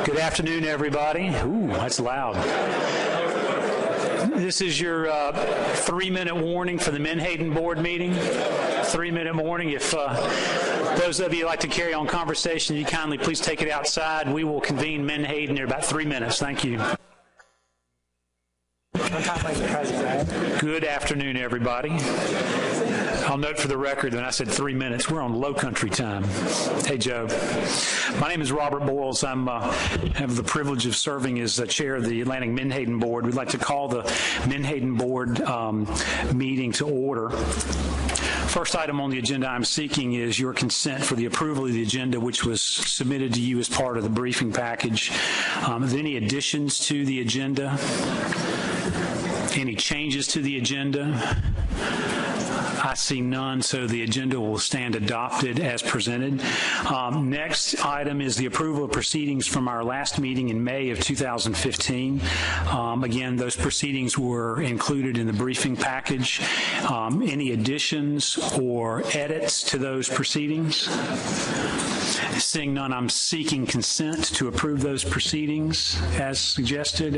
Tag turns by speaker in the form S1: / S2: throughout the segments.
S1: Good afternoon, everybody. Ooh, that's loud. This is your 3-minute warning for the Menhaden board meeting. 3-minute warning. If those of you like to carry on conversation, you kindly please take it outside. We will convene Menhaden in about 3 minutes. Thank you. Good afternoon, everybody. I'll note for the record that I said 3 minutes. We're on low country time. Hey, Joe. My name is Robert Boyles. I have the privilege of serving as the chair of the Atlantic Menhaden Board. We'd like to call the Menhaden Board meeting to order. First item on the agenda I'm seeking is your consent for the approval of the agenda, which was submitted to you as part of the briefing package. Are there any additions to the agenda? Any changes to the agenda? I see none, so the agenda will stand adopted as presented. Next item is the approval of proceedings from our last meeting in May of 2015. Again, those proceedings were included in the briefing package. Any additions or edits to those proceedings? Seeing none, I'm seeking consent to approve those proceedings as suggested,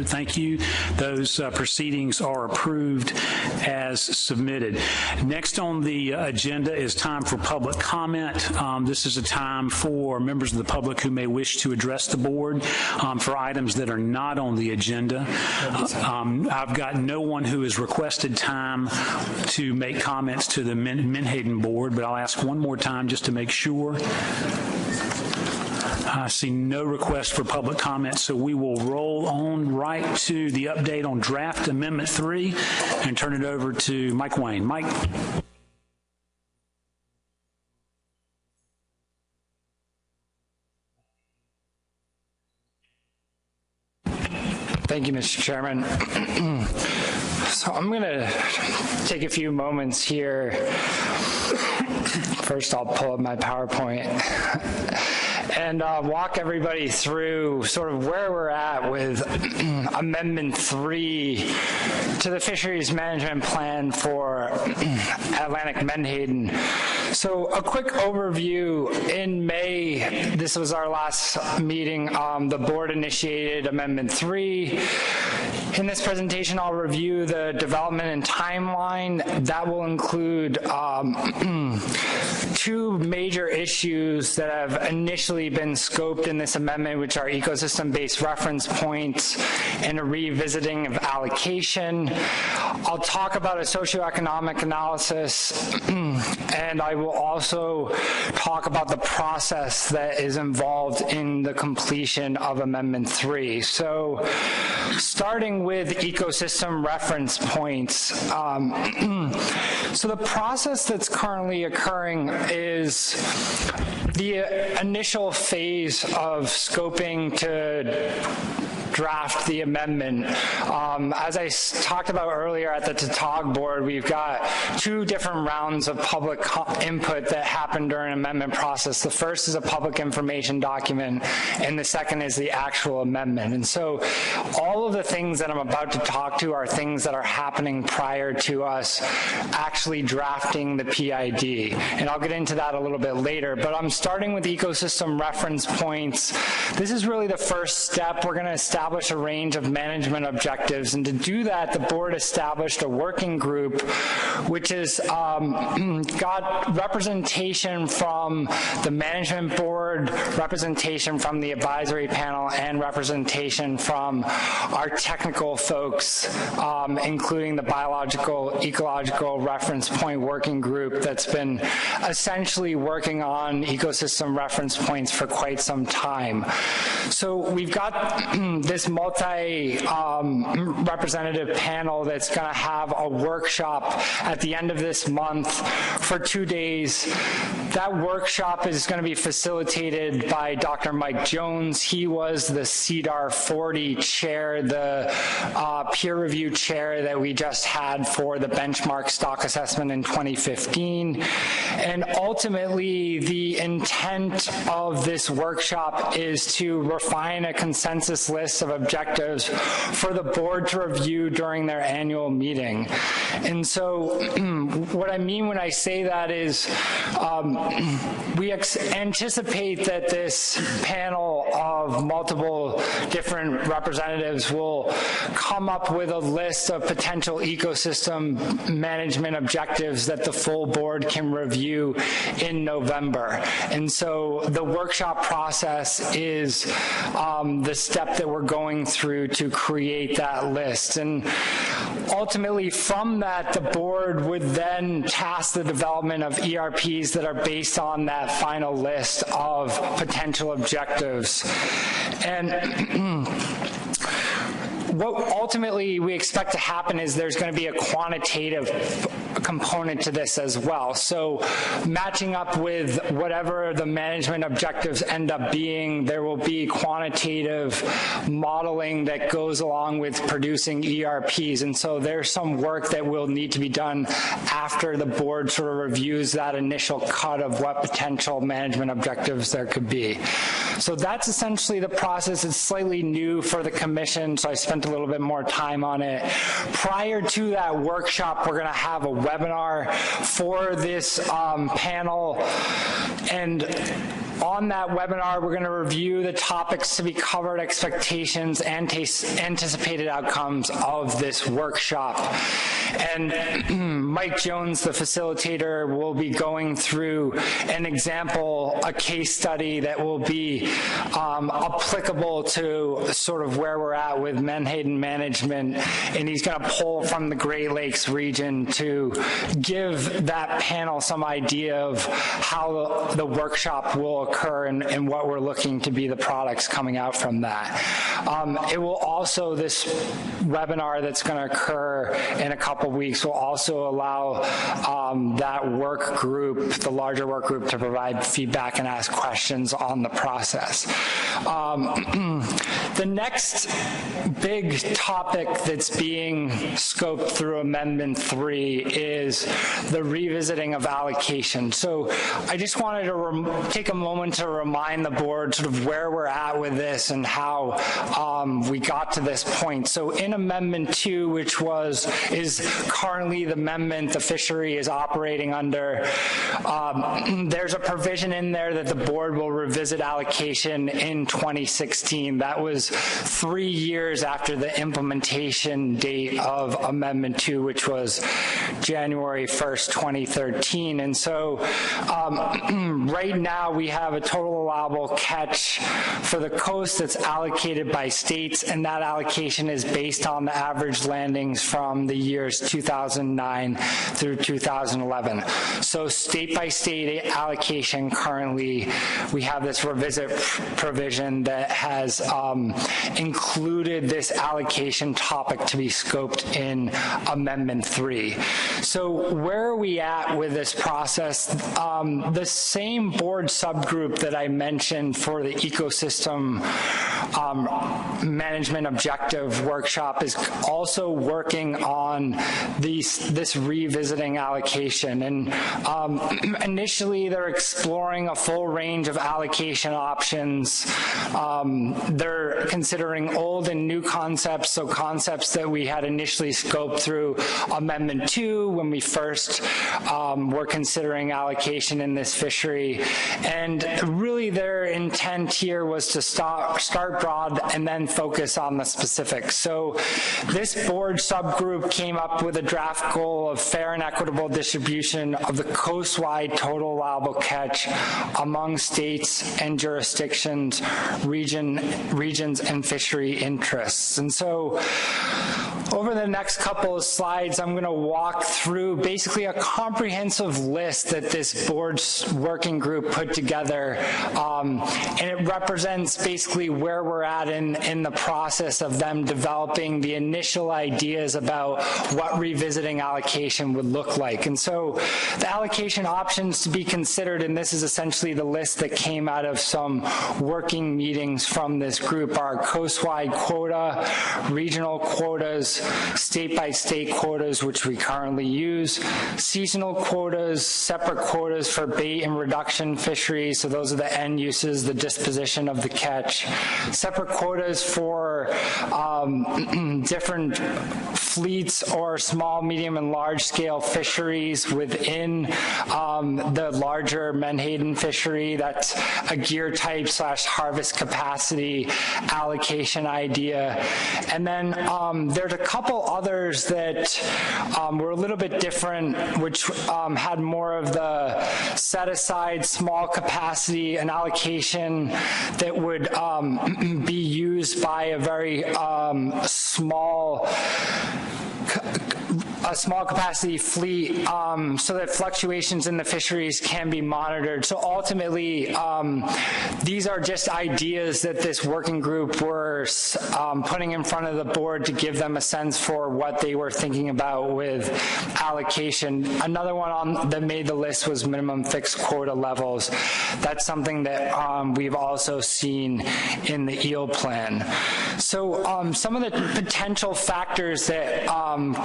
S1: thank you. Those proceedings are approved as submitted. Next on the agenda is time for public comment. This is a time for members of the public who may wish to address the board for items that are not on the agenda. I've got no one who has requested time to make comments to the Menhaden board, but I'll ask one more time just to make sure. I see no request for public comment, so we will roll on right to the update on Draft Amendment 3 and turn it over to Mike Wayne. Mike.
S2: Thank you, Mr. Chairman. So I'm going to take a few moments here. First, I'll pull up my PowerPoint and walk everybody through sort of where we're at with Amendment 3 to the Fisheries Management Plan for Atlantic Menhaden. So a quick overview. In May, this was our last meeting, the board initiated Amendment 3. In this presentation, I'll review the development and timeline. That will include two major issues that have initially been scoped in this amendment, which are ecosystem-based reference points and a revisiting of allocation. I'll talk about a socioeconomic analysis, and I will also talk about the process that is involved in the completion of Amendment 3. So, starting with ecosystem reference points. So the process that's currently occurring is the initial phase of scoping to draft the amendment. As I talked about earlier at the TATOG board, we've got two different rounds of public input that happen during an amendment process. The first is a public information document, and the second is the actual amendment. And so all of the things that I'm about to talk to are things that are happening prior to us actually drafting the PID. And I'll get into that a little bit later, but I'm starting with ecosystem reference points. This is really the first step. We're going to establish a range of management objectives, and to do that, the board established a working group which has got representation from the management board, representation from the advisory panel, and representation from our technical folks, including the biological ecological reference point working group that's been essentially working on ecosystem reference points for quite some time. So we've got this multi-representative panel that's going to have a workshop at the end of this month for 2 days. That workshop is going to be facilitated by Dr. Mike Jones. He was the CDAR 40 chair, the peer review chair that we just had for the benchmark stock assessment in 2015. And ultimately, the intent of this workshop is to refine a consensus list of objectives for the board to review during their annual meeting. And so what I mean when I say that is we anticipate that this panel of multiple different representatives will come up with a list of potential ecosystem management objectives that the full board can review in November. And so the workshop process is the step that we're going through to create that list. And ultimately from that, the board would then task the development of ERPs that are based on that final list of potential objectives. And what ultimately we expect to happen is there's going to be a quantitative component to this as well. So matching up with whatever the management objectives end up being, there will be quantitative modeling that goes along with producing ERPs. And so there's some work that will need to be done after the board sort of reviews that initial cut of what potential management objectives there could be. So that's essentially the process. It's slightly new for the commission, so I spent a little bit more time on it. Prior to that workshop, we're going to have a webinar for this panel, and on that webinar, we're going to review the topics to be covered, expectations, and anticipated outcomes of this workshop. And Mike Jones, the facilitator, will be going through an example, a case study that will be applicable to sort of where we're at with Menhaden management, and he's going to pull from the Great Lakes region to give that panel some idea of how the workshop will occur and what we're looking to be the products coming out from that. It will also, this webinar that's going to occur in a couple weeks will also allow that work group, the larger work group, to provide feedback and ask questions on the process. The next big topic that's being scoped through Amendment 3 is the revisiting of allocation. So I just wanted to take a moment to remind the board sort of where we're at with this and how we got to this point. So in Amendment 2, which is currently the amendment the fishery is operating under, there's a provision in there that the board will revisit allocation in 2016. That was 3 years after the implementation date of Amendment 2, which was January 1st, 2013. And so right now we have a total allowable catch for the coast that's allocated by states, and that allocation is based on the average landings from the years 2009 through 2011. So state by state allocation currently, we have this revisit provision that has included this allocation topic to be scoped in Amendment 3. So where are we at with this process? The same board subgroup that I mentioned for the ecosystem management objective workshop is also working on this revisiting allocation. And initially they're exploring a full range of allocation options. They're considering old and new concepts, so concepts that we had initially scoped through Amendment 2 when we first were considering allocation in this fishery. And really their intent here was to start broad and then focus on the specifics. So this board subgroup came up with a draft goal of fair and equitable distribution of the coast-wide total allowable catch among states and jurisdictions, regions, and fishery interests. And so over the next couple of slides, I'm going to walk through basically a comprehensive list that this board's working group put together, and it represents basically where we're at in the process of them developing the initial ideas about what revisiting allocation would look like. And so the allocation options to be considered, and this is essentially the list that came out of some working meetings from this group, are coast-wide quota, regional quotas, state-by-state quotas, which we currently use, seasonal quotas, separate quotas for bait and reduction fisheries, so those are the end uses, the disposition of the catch, separate quotas for different fleets or small, medium, and large-scale fisheries within the larger Menhaden fishery. That's a gear type / harvest capacity allocation idea. And then there's a couple others that were a little bit different, which had more of the set-aside small capacity and allocation that would be used by a very small capacity fleet, so that fluctuations in the fisheries can be monitored. So ultimately, these are just ideas that this working group were putting in front of the board to give them a sense for what they were thinking about with allocation. Another one that made the list was minimum fixed quota levels. That's something that we've also seen in the eel plan. So some of the potential factors that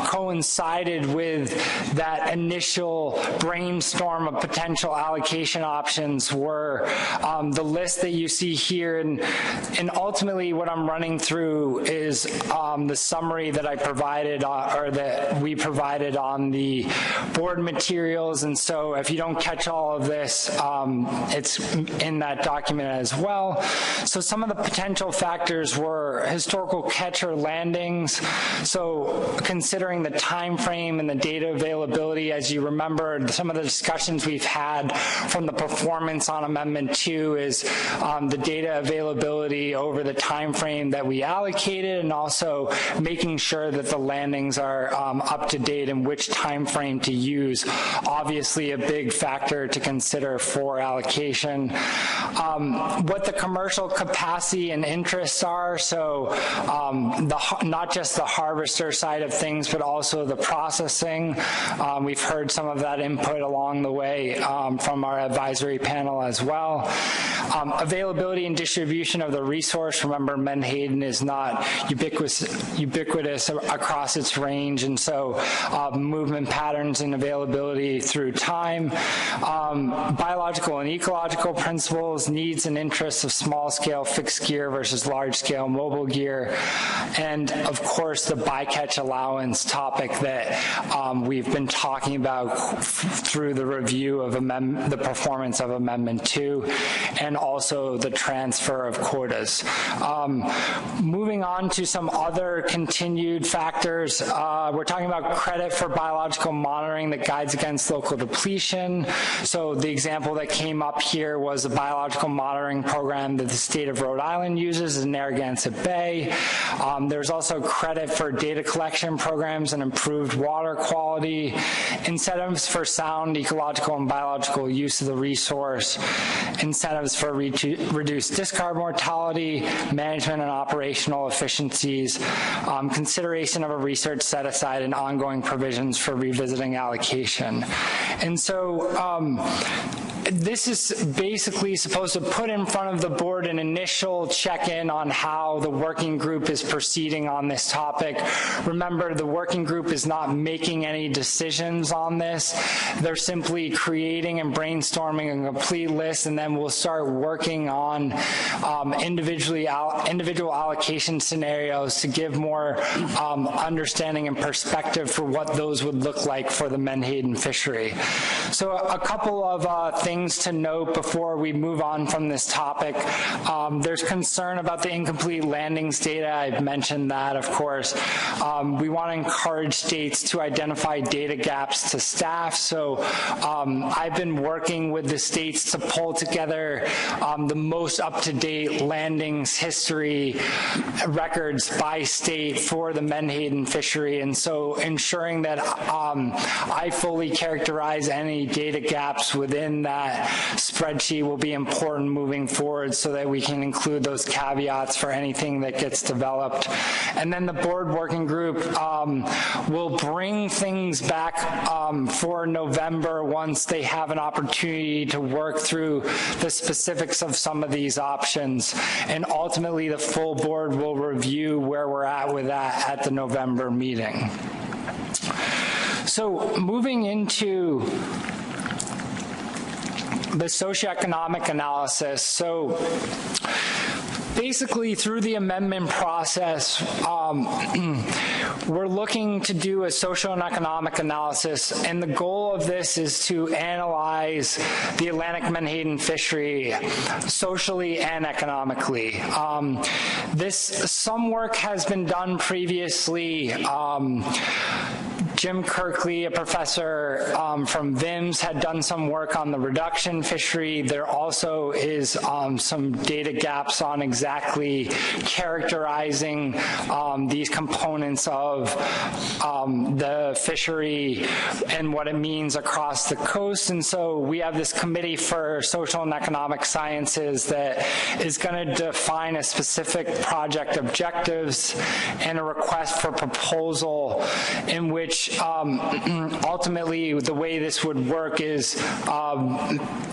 S2: coincided with that initial brainstorm of potential allocation options were the list that you see here, and ultimately what I'm running through is the summary that I provided or that we provided on the board materials. And so if you don't catch all of this, it's in that document as well. So some of the potential factors were historical catch or landings. So considering the time frame and the data availability, as you remember, some of the discussions we've had from the performance on Amendment 2 is the data availability over the time frame that we allocated, and also making sure that the landings are up to date and which time frame to use. Obviously a big factor to consider for allocation. What the commercial capacity and interests are, so not just the harvester side of things, but also the processing. We've heard some of that input along the way from our advisory panel as well. Availability and distribution of the resource. Remember, Menhaden is not ubiquitous across its range, and so movement patterns and availability through time. Biological and ecological principles, needs and interests of small-scale fixed gear versus large-scale mobile gear, and of course the bycatch allowance topic that we've been talking about through the review of the performance of Amendment 2, and also the transfer of quotas. Moving on to some other continued factors, we're talking about credit for biological monitoring that guides against local depletion. So the example that came up here was a biological monitoring program that the state of Rhode Island uses in Narragansett Bay. There's also credit for data collection programs and improved water quality, incentives for sound ecological and biological use of the resource, incentives for reduced discard mortality, management and operational efficiencies, consideration of a research set aside, and ongoing provisions for revisiting allocation. And so this is basically supposed to put in front of the board an initial check-in on how the working group is proceeding on this topic. Remember, the working group is not making any decisions on this. They're simply creating and brainstorming a complete list, and then we'll start working on individual allocation scenarios to give more understanding and perspective for what those would look like for the Menhaden fishery. So a couple of things to note before we move on from this topic. There's concern about the incomplete landings data. I've mentioned that, of course. We want to encourage states to identify data gaps to staff. So I've been working with the states to pull together the most up-to-date landings history records by state for the Menhaden fishery. And so ensuring that I fully characterize any data gaps within that spreadsheet will be important moving forward, so that we can include those caveats for anything that gets developed. And then the board working group will bring things back for November once they have an opportunity to work through the specifics of some of these options. And ultimately, the full board will review where we're at with that at the November meeting. So moving into the socioeconomic analysis. So basically, through the amendment process, we're looking to do a social and economic analysis, and the goal of this is to analyze the Atlantic Menhaden fishery socially and economically. Some work has been done previously. Jim Kirkley, a professor from VIMS, had done some work on the reduction fishery. There also is some data gaps on exactly characterizing these components of the fishery and what it means across the coast. And so we have this Committee for Social and Economic Sciences that is going to define a specific project objectives and a request for proposal in which ultimately the way this would work is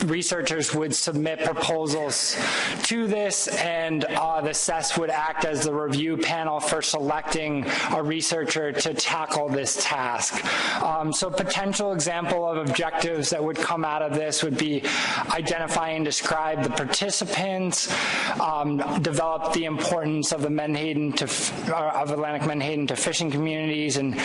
S2: researchers would submit proposals to this, and the CES would act as the review panel for selecting a researcher to tackle this task. So potential example of objectives that would come out of this would be identify and describe the participants, develop the importance of the Menhaden of Atlantic Menhaden to fishing communities, and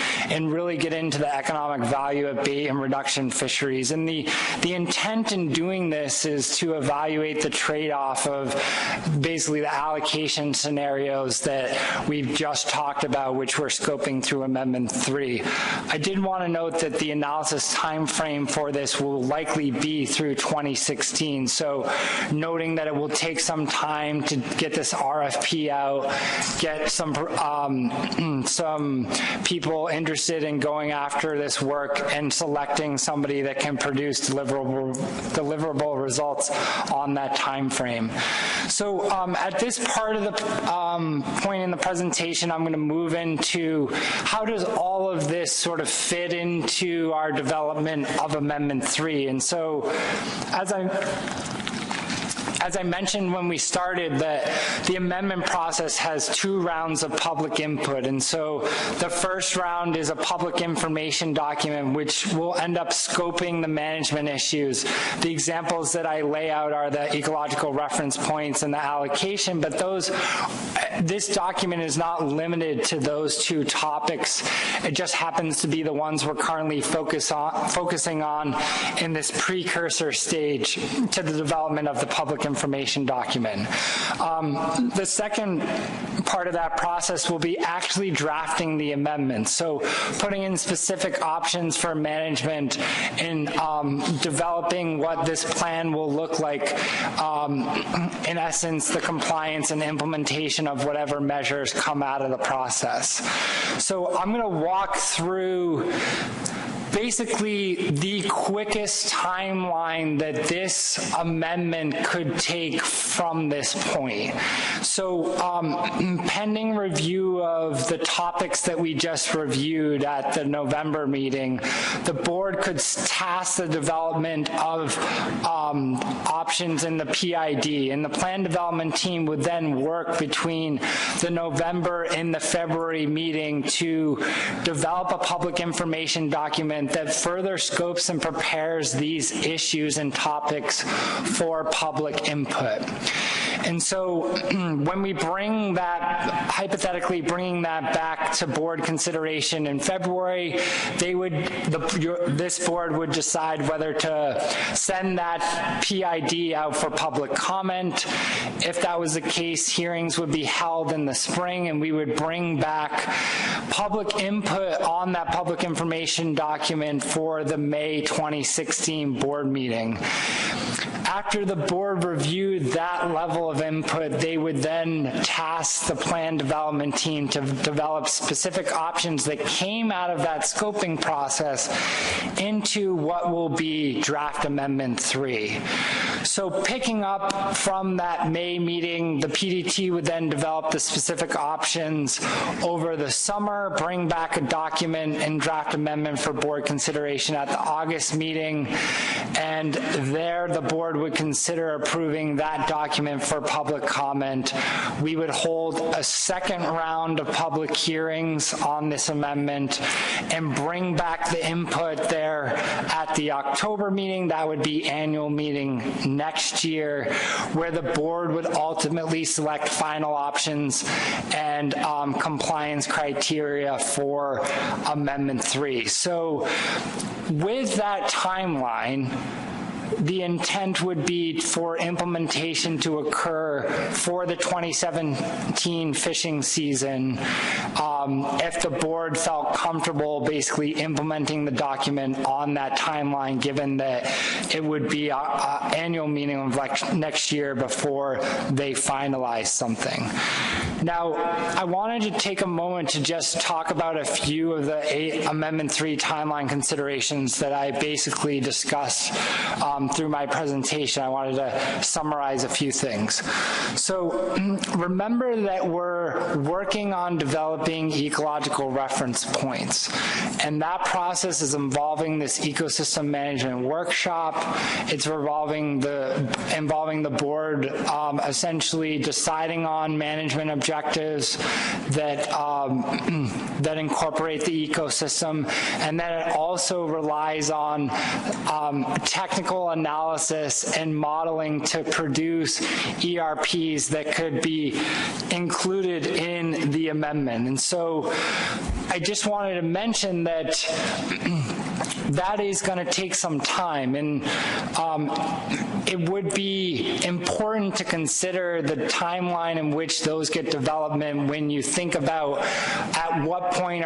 S2: really get into the economic value of bait and reduction fisheries. And the intent in doing this is to evaluate the trade-off of basically the allocation scenarios that we've just talked about, which we're scoping through Amendment 3. I did want to note that the analysis time frame for this will likely be through 2016. So noting that it will take some time to get this RFP out, get some people interested in going after this work and selecting somebody that can produce deliverable results on that time frame. So at this part of the point in the presentation, I'm going to move into how does all of this sort of fit into our development of Amendment 3. And so as I mentioned when we started, the amendment process has 2 rounds of public input. And so the first round is a public information document, which will end up scoping the management issues. The examples that I lay out are the ecological reference points and the allocation, but this document is not limited to those 2 topics. It just happens to be the ones we're currently focusing on in this precursor stage to the development of the public information document. The second part of that process will be actually drafting the amendments. So putting in specific options for management and developing what this plan will look like, in essence, the compliance and implementation of whatever measures come out of the process. So I'm going to walk through basically the quickest timeline that this amendment could take from this point. So pending review of the topics that we just reviewed at the November meeting, the board could task the development of options in the PID, and the plan development team would then work between the November and the February meeting to develop a public information document that further scopes and prepares these issues and topics for public input. And so when we bring that, hypothetically bringing that back to board consideration in February, this board would decide whether to send that PID out for public comment. If that was the case, hearings would be held in the spring, and we would bring back public input on that public information document for the May 2016 board meeting. After the board reviewed that level of input, they would then task the plan development team to develop specific options that came out of that scoping process into what will be draft Amendment 3. So picking up from that May meeting, the PDT would then develop the specific options over the summer, bring back a document and draft amendment for board consideration at the August meeting, and there the board would consider approving that document for public comment. We would hold a second round of public hearings on this amendment and bring back the input there at the October meeting. That would be annual meeting next year, where the board would ultimately select final options and compliance criteria for Amendment 3. So with that timeline, the intent would be for implementation to occur for the 2017 fishing season if the board felt comfortable basically implementing the document on that timeline, given that it would be an annual meeting of next year before they finalize something. Now, I wanted to take a moment to just talk about a few of the Amendment 3 timeline considerations that I basically discussed through my presentation. I wanted to summarize a few things. So remember that we're working on developing ecological reference points, and that process is involving this ecosystem management workshop. It's involving the board essentially deciding on management objectives that that incorporate the ecosystem, and then it also relies on technical analysis and modeling to produce ERPs that could be included in the amendment. And so I just wanted to mention that that is going to take some time, and it would be important to consider the timeline in which those get development when you think about at what point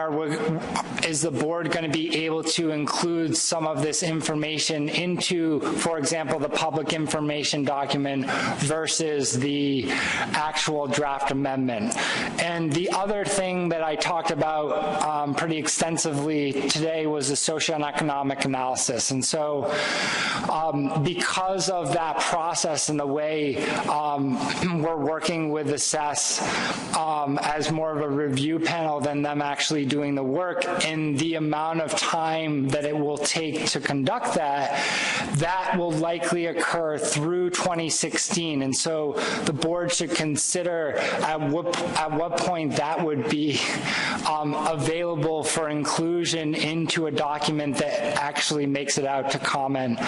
S2: is the board going to be able to include some of this information into, for example, the public information document versus the actual draft amendment. And the other thing that I talked about pretty extensively today was the socioeconomic analysis. And so because of that process and the way we're working with assess as more of a review panel than them actually doing the work, and the amount of time that it will take to conduct that will likely occur through 2016. And so the board should consider at what point that would be available for inclusion into a document that actually makes it out to comment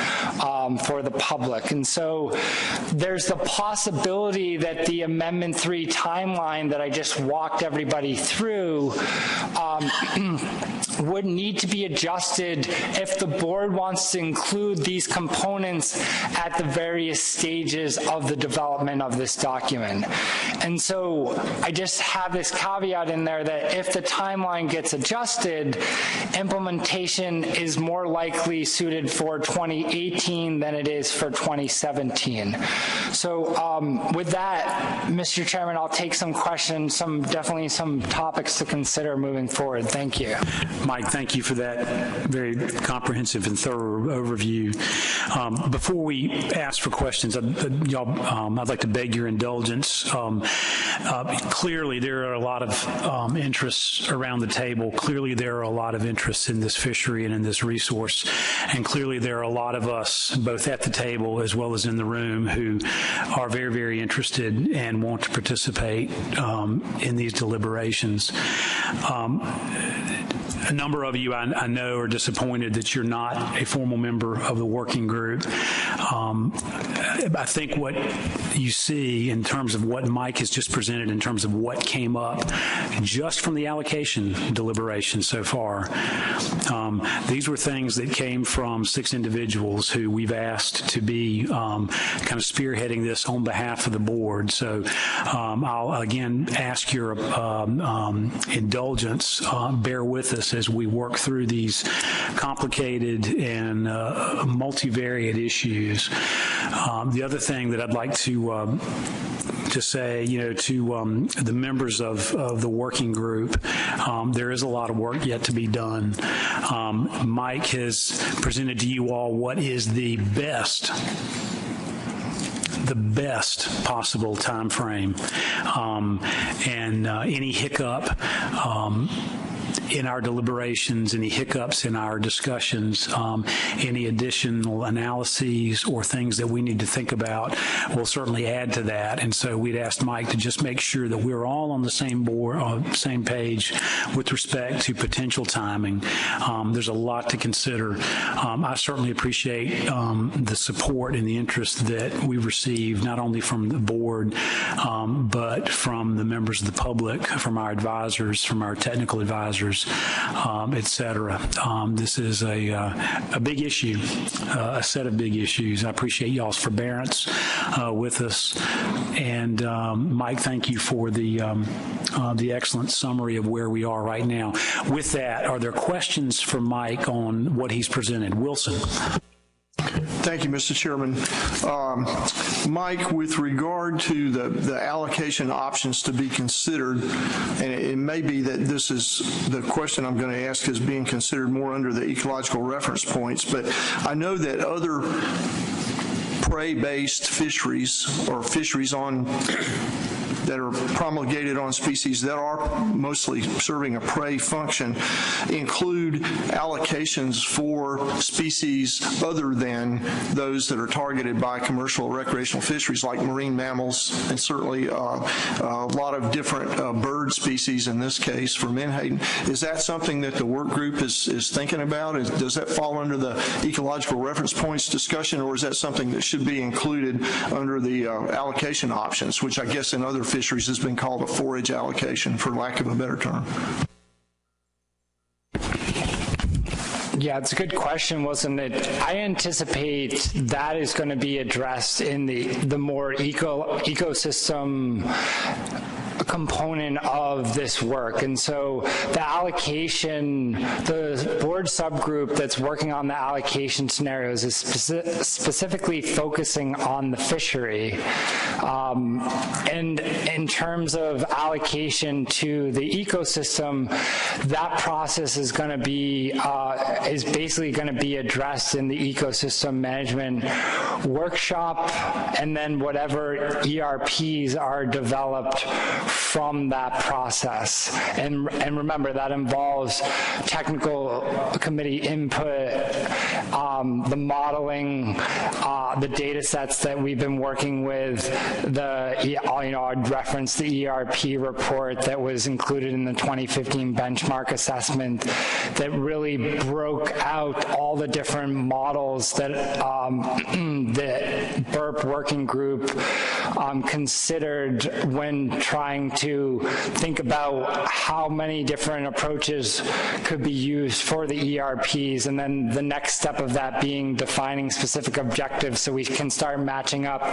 S2: for the public. And so there's the possibility that the Amendment 3 timeline that I just walked everybody through would need to be adjusted if the board wants to include these components at the various stages of the development of this document. And so I just have this caveat in there that if the timeline gets adjusted, implementation is more likely suited for 2018 than it is for 2017. So with that, Mr. Chairman, I'll take some questions, definitely some topics to consider moving forward. Thank you.
S1: Mike, thank you for that very comprehensive and thorough overview. Before we ask for questions, I'd like to beg your indulgence. Clearly, there are a lot of interests around the table. Clearly, there are a lot of interests in this fishery and in this resource. And clearly, there are a lot of us, both at the table as well as in the room, who are very, very interested and want to participate in these deliberations. A number of you I know are disappointed that you're not a formal member of the working group. I think what you see in terms of what Mike has just presented in terms of what came up just from the allocation deliberation so far, these were things that came from 6 individuals who we've asked to be kind of spearheading this on behalf of the board. So I'll again ask your indulgence. Bear with us as we work through these complicated and multivariate issues. The other thing that I'd like to say, to the members of the working group, there is a lot of work yet to be done. Mike has presented to you all what is the best the best possible time frame. And any hiccup in our deliberations, any hiccups in our discussions, any additional analyses or things that we need to think about will certainly add to that. And so we'd asked Mike to just make sure that we're all on the same board, same page with respect to potential timing. There's a lot to consider. I certainly appreciate the support and the interest that we've received, not only from the board, but from the members of the public, from our advisors, from our technical advisors, et cetera. This is a big issue, a set of big issues. I appreciate y'all's forbearance with us. And Mike, thank you for the excellent summary of where we are right now. With that, are there questions for Mike on what he's presented? Wilson.
S3: Thank you, Mr. Chairman. Mike, with regard to the allocation options to be considered, and it may be that this is the question I'm going to ask is being considered more under the ecological reference points, but I know that other prey-based fisheries or fisheries that are promulgated on species that are mostly serving a prey function include allocations for species other than those that are targeted by commercial recreational fisheries like marine mammals and certainly a lot of different bird species in this case for Menhaden. Is that something that the work group is thinking about? Does that fall under the ecological reference points discussion, or is that something that should be included under the allocation options, which I guess in other fisheries has been called a forage allocation, for lack of a better term?
S2: Yeah, it's a good question, wasn't it? I anticipate that is going to be addressed in the more ecosystem component of this work. And so the allocation, the board subgroup that's working on the allocation scenarios is specifically focusing on the fishery. And in terms of allocation to the ecosystem, that process is going to be, is basically going to be addressed in the ecosystem management workshop, and then whatever ERPs are developed from that process. And remember, that involves technical committee input, the modeling, the data sets that we've been working with, I'd reference the ERP report that was included in the 2015 benchmark assessment that really broke out all the different models that the BURP working group considered when trying to think about how many different approaches could be used for the ERPs, and then the next step of that being defining specific objectives so we can start matching up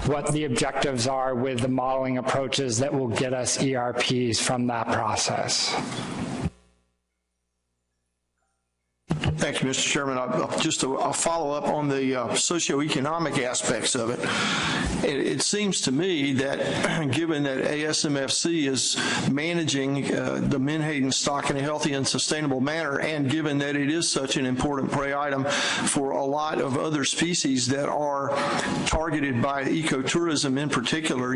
S2: what the objectives are with the modeling approaches that will get us ERPs from that process.
S3: Thank you, Mr. Chairman. Just a follow-up on the socioeconomic aspects of it. It seems to me that given that ASMFC is managing the Menhaden stock in a healthy and sustainable manner, and given that it is such an important prey item for a lot of other species that are targeted by ecotourism in particular,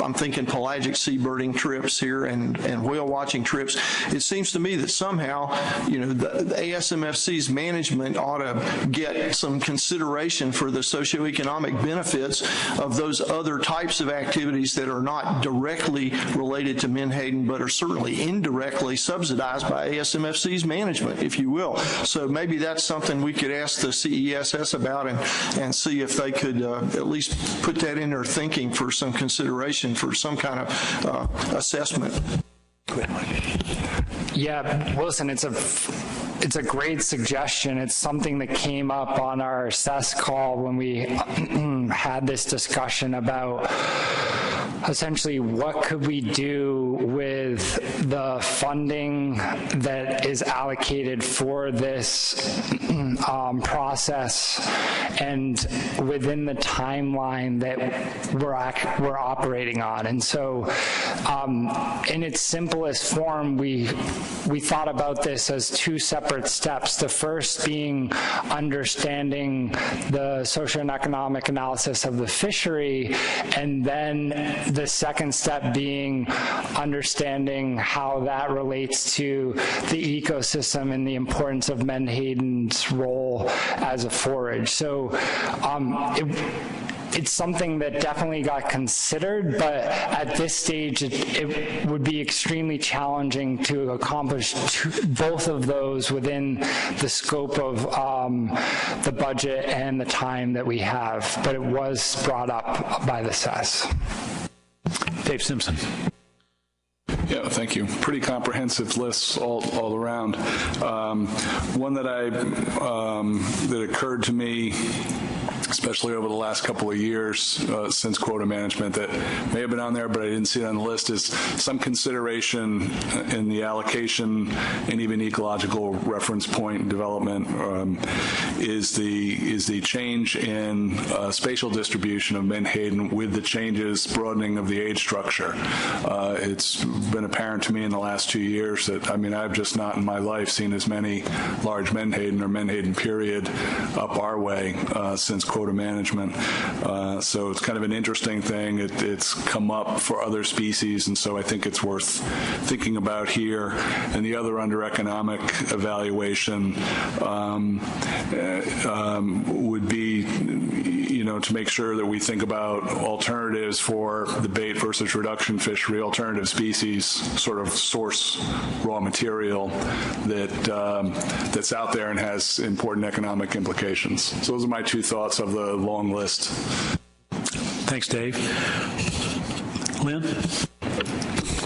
S3: I'm thinking pelagic seabirding trips here and whale watching trips, it seems to me that somehow, the ASMFC's management ought to get some consideration for the socioeconomic benefits of those other types of activities that are not directly related to Menhaden, but are certainly indirectly subsidized by ASMFC's management, if you will. So maybe that's something we could ask the CESS about and see if they could at least put that in their thinking for some consideration for some kind of assessment.
S2: Yeah, Wilson, it's a great suggestion. It's something that came up on our SES call when we had this discussion about essentially what could we do with the funding that is allocated for this process and within the timeline that we're operating on. And so in its simplest form, we thought about this as two separate steps. The first being understanding the social and economic analysis of the fishery, and then the second step being understanding how that relates to the ecosystem and the importance of Menhaden's role as a forage. So it's something that definitely got considered, but at this stage, it would be extremely challenging to accomplish both of those within the scope of the budget and the time that we have. But it was brought up by the SES.
S1: Dave Simpson.
S4: Yeah, thank you. Pretty comprehensive lists all around. One that that occurred to me, especially over the last couple of years since quota management, that may have been on there, but I didn't see it on the list, is some consideration in the allocation and even ecological reference point development is the change in spatial distribution of Menhaden with the changes, broadening of the age structure. It's been apparent to me in the last 2 years that, I've just not in my life seen as many large Menhaden or Menhaden period up our way since quota management. So it's kind of an interesting thing. It's come up for other species, and so I think it's worth thinking about here. And the other under economic evaluation would be, to make sure that we think about alternatives for the bait versus reduction fishery, alternative species, sort of source raw material that's out there and has important economic implications. So those are my two thoughts of the long list.
S1: Thanks, Dave. Lynn?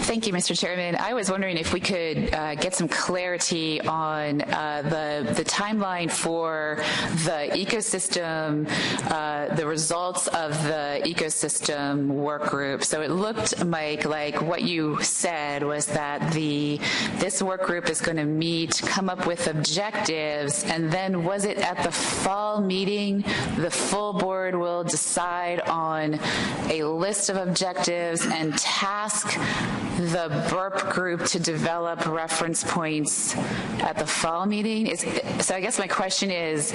S5: Thank you, Mr. Chairman. I was wondering if we could get some clarity on the timeline for the ecosystem, the results of the ecosystem work group. So it looked, Mike, like what you said was that this work group is going to meet, come up with objectives, and then was it at the fall meeting the full board will decide on a list of objectives and task the BURP group to develop reference points at the fall meeting? So I guess my question is,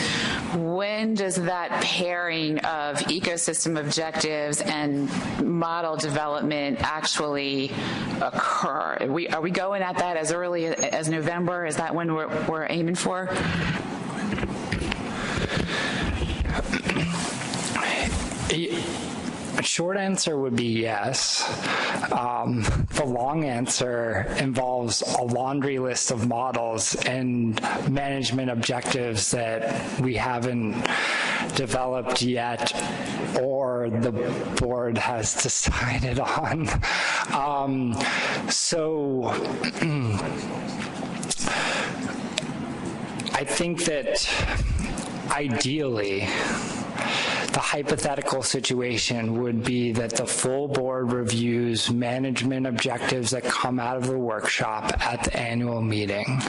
S5: when does that pairing of ecosystem objectives and model development actually occur? Are we going at that as early as November? Is that when we're aiming for?
S2: A short answer would be yes. The long answer involves a laundry list of models and management objectives that we haven't developed yet or the board has decided on. So I think that ideally, the hypothetical situation would be that the full board reviews management objectives that come out of the workshop at the annual meeting.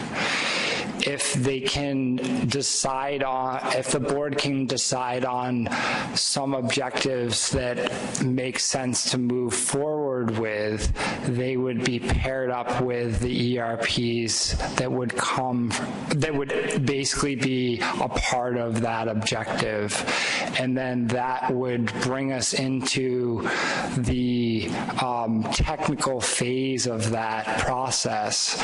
S2: If they can decide on, if the board can decide on some objectives that make sense to move forward with, they would be paired up with the ERPs that would basically be a part of that objective. And then that would bring us into the technical phase of that process.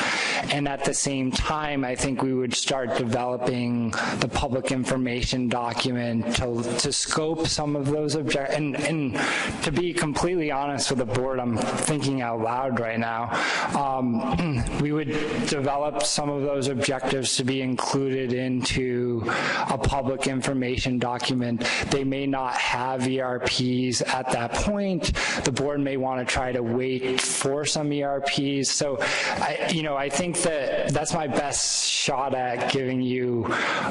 S2: And at the same time, I think we would start developing the public information document to scope some of those objectives. And to be completely honest with the board, I'm thinking out loud right now. We would develop some of those objectives to be included into a public information document. They may not have ERPs at that point. The board may want to try to wait for some ERPs. So, I think that's my best shot at giving you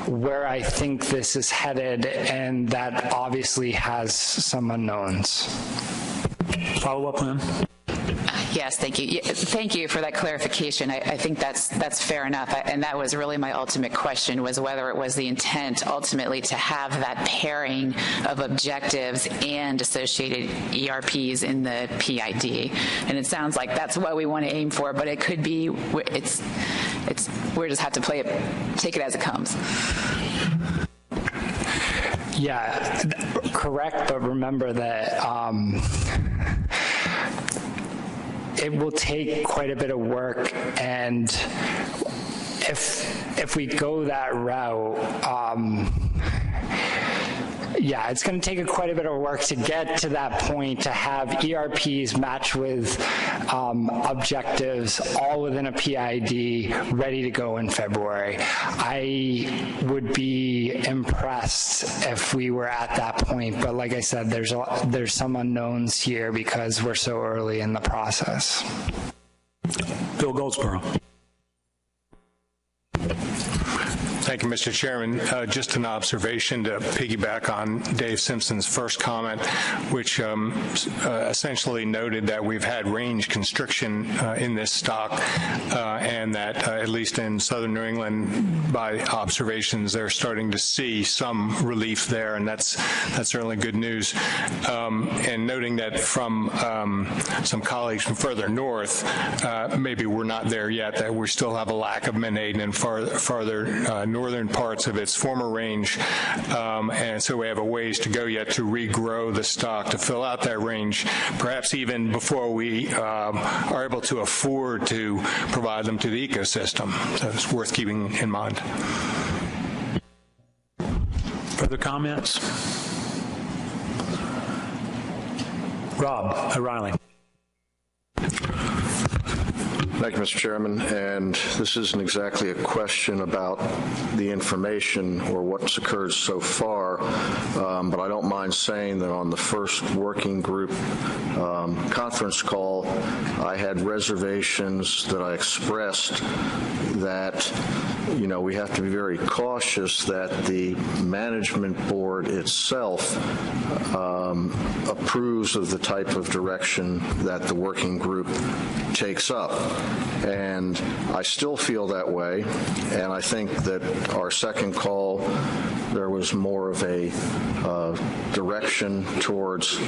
S2: where I think this is headed, and that obviously has some unknowns.
S1: Follow-up, Lynn?
S5: Yes, thank you. Thank you for that clarification. I think that's fair enough. And that was really my ultimate question, was whether it was the intent ultimately to have that pairing of objectives and associated ERPs in the PID. And it sounds like that's what we want to aim for, but it could be, we just have to take it as it comes.
S2: Yeah, correct, but remember that it will take quite a bit of work, and if we go that route, yeah, it's going to take quite a bit of work to get to that point, to have ERPs match with objectives all within a PID ready to go in February. I would be impressed if we were at that point, but like I said, there's some unknowns here because we're so early in the process.
S1: Bill Goldsboro.
S6: Thank you, Mr. Chairman. Just an observation to piggyback on Dave Simpson's first comment, which essentially noted that we've had range constriction in this stock, and that at least in southern New England, by observations, they're starting to see some relief there, and that's certainly good news. And noting that from some colleagues from further north, maybe we're not there yet, that we still have a lack of Menhaden and farther northern parts of its former range, and so we have a ways to go yet to regrow the stock to fill out that range, perhaps even before we are able to afford to provide them to the ecosystem. So it's worth keeping in mind.
S1: Further comments? Rob O'Reilly.
S7: Thank you, Mr. Chairman. And this isn't exactly a question about the information or what's occurred so far, but I don't mind saying that on the first working group conference call, I had reservations that I expressed that, you know, we have to be very cautious that the management board itself approves of the type of direction that the working group takes up. And I still feel that way, and I think that our second call, there was more of a direction towards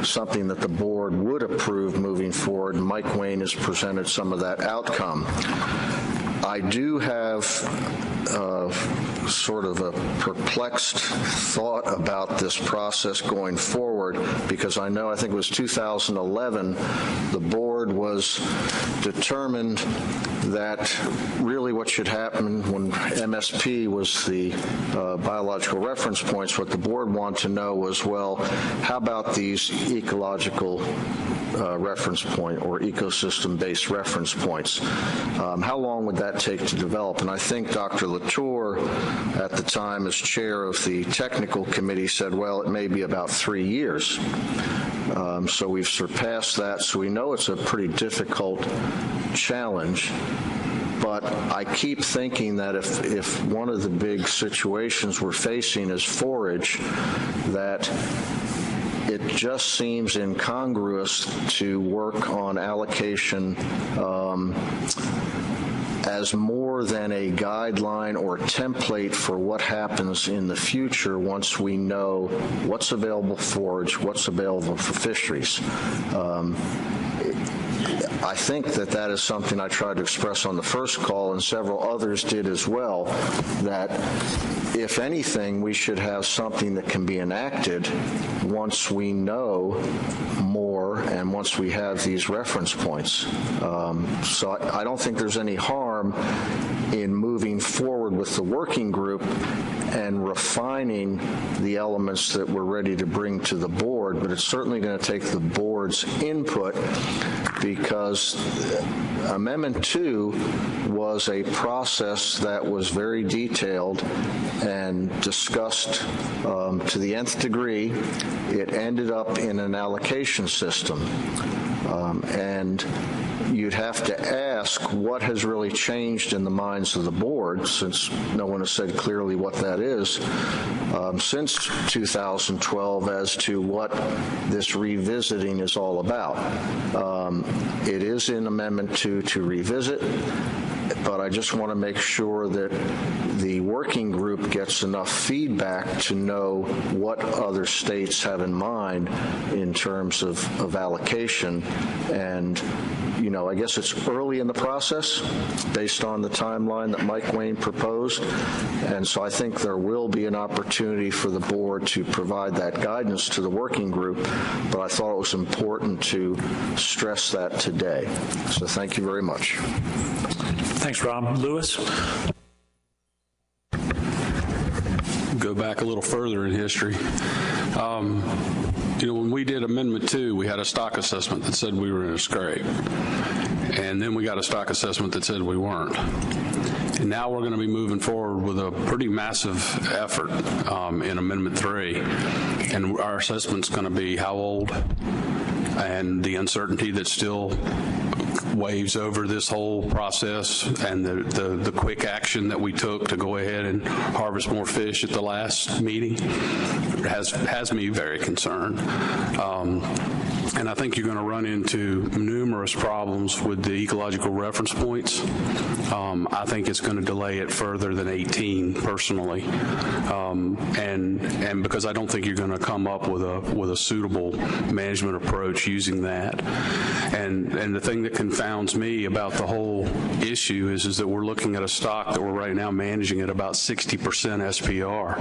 S7: something that the board would approve moving forward. Mike Wayne has presented some of that outcome. I do have sort of a perplexed thought about this process going forward, because I think it was 2011, the board was determined that really what should happen when MSP was the biological reference points, what the board wanted to know was, well, how about these ecological reference point or ecosystem-based reference points? How long would that take to develop? And I think Dr. Latour, at the time as chair of the technical committee, said, well, it may be about 3 years. So we've surpassed that, so we know it's a pretty difficult challenge. But I keep thinking that if one of the big situations we're facing is forage, that it just seems incongruous to work on allocation as more than a guideline or template for what happens in the future once we know what's available for forage, what's available for fisheries. I think that is something I tried to express on the first call, and several others did as well, that if anything, we should have something that can be enacted once we know more and once we have these reference points. So I don't think there's any harm in moving forward with the working group and refining the elements that we're ready to bring to the board, but it's certainly going to take the board's input, because Amendment 2 was a process that was very detailed and discussed to the nth degree. It ended up in an allocation system. And you'd have to ask what has really changed in the minds of the board, since no one has said clearly what that is, since 2012 as to what this revisiting is all about. It is in Amendment 2 to revisit, but I just want to make sure that the working group gets enough feedback to know what other states have in mind in terms of allocation. And, you know, I guess it's early in the process based on the timeline that Mike Wayne proposed. And so I think there will be an opportunity for the board to provide that guidance to the working group, but I thought it was important to stress that today. So thank you very much.
S1: Thanks, Rob. Lewis?
S8: Go back a little further in history. You know, when we did Amendment 2, we had a stock assessment that said we were in a scrape. And then we got a stock assessment that said we weren't. And now we're going to be moving forward with a pretty massive effort in Amendment 3. And our assessment's going to be how old and the uncertainty that still waves over this whole process, and the quick action that we took to go ahead and harvest more fish at the last meeting has me very concerned. And I think you're going to run into numerous problems with the ecological reference points. I think it's going to delay it further than 18, personally, and because I don't think you're going to come up with a suitable management approach using that. And the thing that confounds me about the whole issue is that we're looking at a stock that we're right now managing at about 60% SPR,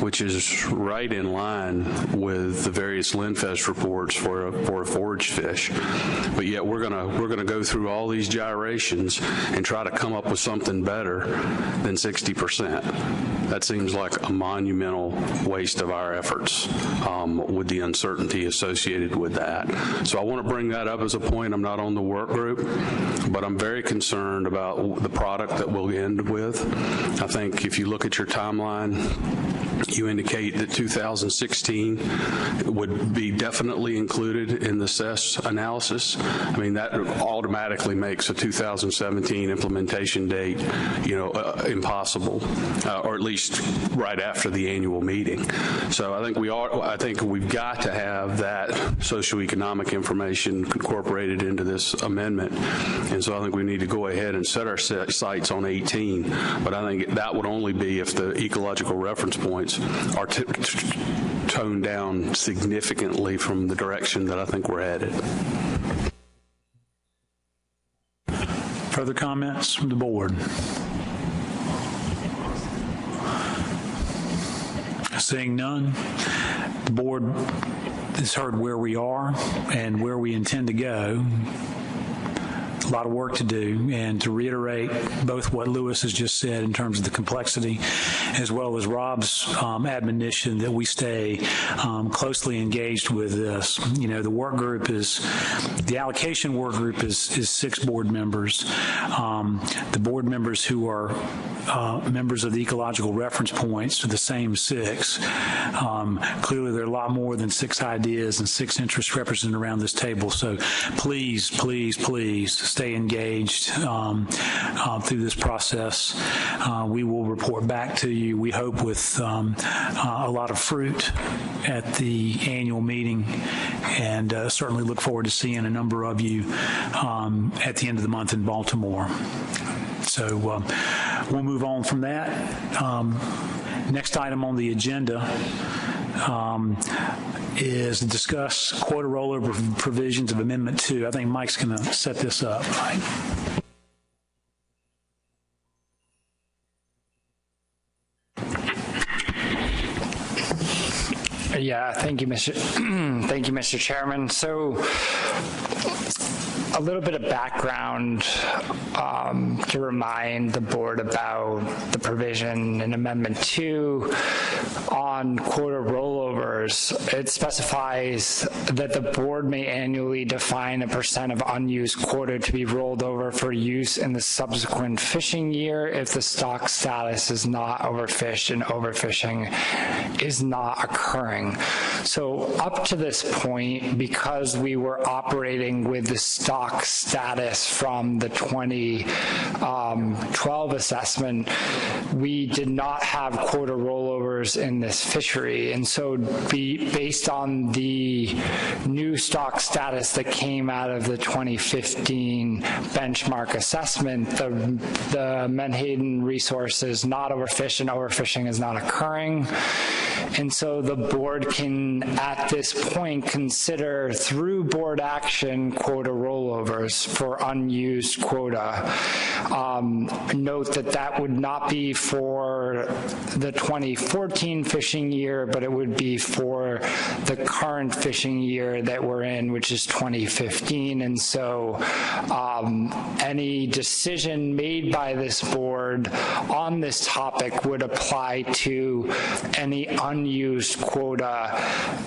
S8: which is right in line with the various Linfest reports for a forage fish. But yet we're gonna go through all these gyrations and try to come up with something better than 60%. That seems like a monumental waste of our efforts with the uncertainty associated with that. So I want to bring that up as a point. I'm not on the work group, but I'm very concerned about the product that we'll end with. I think if you look at your timeline, you indicate that 2016 would be definitely included in the CES analysis. I mean, that automatically makes a 2017 implementation date, impossible, or at least right after the annual meeting. So I think we've got to have that socioeconomic information incorporated into this amendment. And so I think we need to go ahead and set our sights on 18. But I think that would only be if the ecological reference points are toned down significantly from the direction that I think we're headed.
S1: Further comments from the board? Seeing none, the board has heard where we are and where we intend to go. A lot of work to do, and to reiterate both what Lewis has just said in terms of the complexity, as well as Rob's admonition that we stay closely engaged with this. The allocation work group is 6 board members. The board members who are members of the ecological reference points are the same 6. Clearly, there are a lot more than 6 ideas and 6 interests represented around this table. So please, please, please stay engaged through this process. We will report back to you, we hope, with a lot of fruit at the annual meeting, and certainly look forward to seeing a number of you at the end of the month in Baltimore. So we'll move on from that. Next item on the agenda is to discuss quota rollover provisions of Amendment 2. I think Mike's going to set this up. Right?
S2: Yeah, thank you, Mr. Chairman. So, a little bit of background to remind the board about the provision in Amendment 2 on quota rollovers. It specifies that the board may annually define a % of unused quota to be rolled over for use in the subsequent fishing year if the stock status is not overfished and overfishing is not occurring. So up to this point, because we were operating with the stock stock status from the 2012 assessment, we did not have quota rollovers in this fishery. And so based on the new stock status that came out of the 2015 benchmark assessment, the Menhaden resource is not overfished and overfishing is not occurring. And so the board can, at this point, consider through board action quota rollovers for unused quota. Note that that would not be for the 2014 fishing year, but it would be for the current fishing year that we're in, which is 2015. And so any decision made by this board on this topic would apply to any unused quota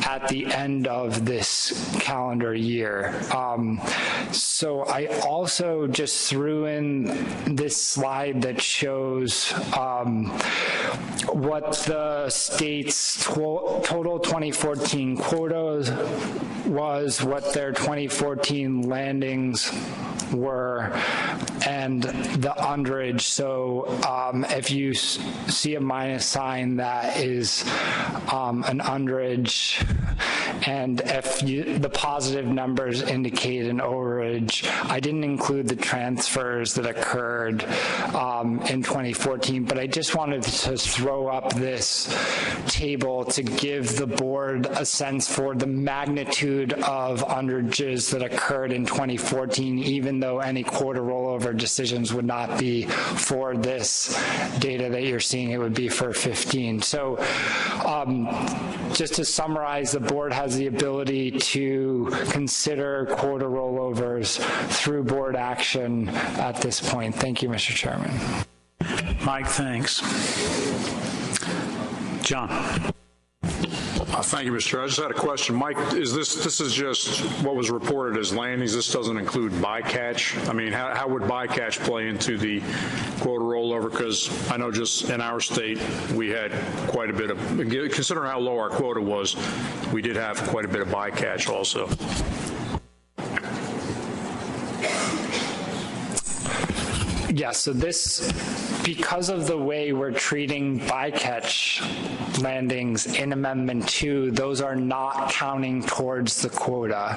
S2: at the end of this calendar year. So I also just threw in this slide that shows what the state's total 2014 quotas was, what their 2014 landings were, and the underage. So if you see a minus sign, that is an underage, and if the positive numbers indicate an overage. I didn't include the transfers that occurred in 2014, but I just wanted to throw up this table to give the board a sense for the magnitude of underages that occurred in 2014, even though any quota rollover decisions would not be for this data that you're seeing, it would be for 15. So just to summarize, the board has the ability to consider quota rollovers through board action at this point. Thank you, Mr. Chairman.
S1: Mike, thanks. John.
S9: Thank you, Mr. Chair. I just had a question. Mike, is this is just what was reported as landings? This doesn't include bycatch? I mean, how would bycatch play into the quota rollover? Because I know just in our state, we had quite a bit of, considering how low our quota was, we did have quite a bit of bycatch also.
S2: Yeah, so this, because of the way we're treating bycatch landings in Amendment 2, those are not counting towards the quota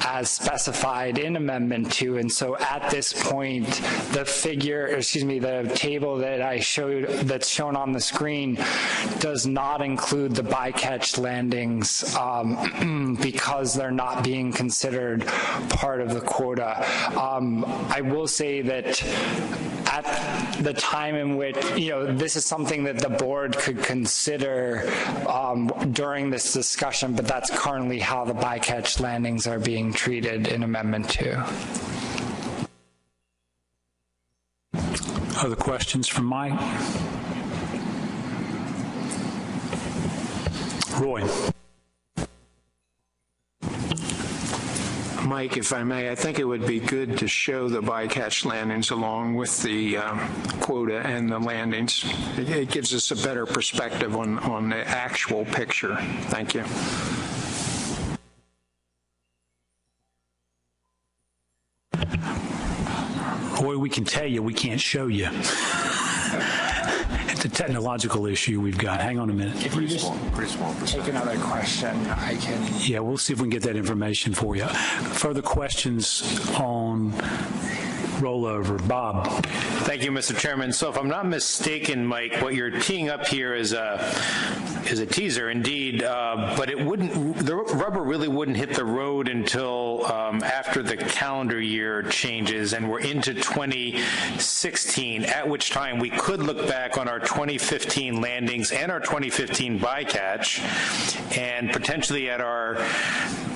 S2: as specified in Amendment 2. And so at this point, the table that I showed, that's shown on the screen, does not include the bycatch landings because they're not being considered part of the quota. I will say that at the time in which, this is something that the board could consider during this discussion, but that's currently how the bycatch landings are being treated in Amendment 2.
S1: Other questions from Mike? Roy.
S10: Mike, if I may, I think it would be good to show the bycatch landings along with the quota and the landings. It gives us a better perspective on the actual picture. Thank you.
S1: Roy, we can tell you, we can't show you. It's a technological issue we've got. Hang on a minute.
S2: If you just take another question, I can...
S1: Yeah, we'll see if we can get that information for you. Further questions on rollover? Bob.
S11: Thank you, Mr. Chairman. So if I'm not mistaken, Mike, what you're teeing up here is a teaser indeed, but it wouldn't, the rubber really wouldn't hit the road until after the calendar year changes and we're into 2016, at which time we could look back on our 2015 landings and our 2015 bycatch and potentially at our,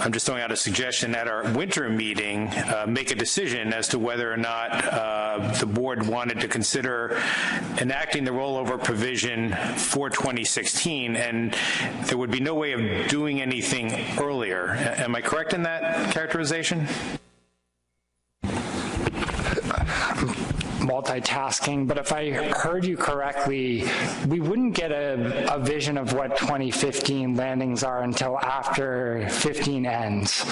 S11: I'm just throwing out a suggestion, at our winter meeting, make a decision as to whether or not the board wanted to consider enacting the rollover provision for 2016, and there would be no way of doing anything earlier. Am I correct in that characterization?
S2: multitasking, but if I heard you correctly, we wouldn't get a vision of what 2015 landings are until after 15 ends.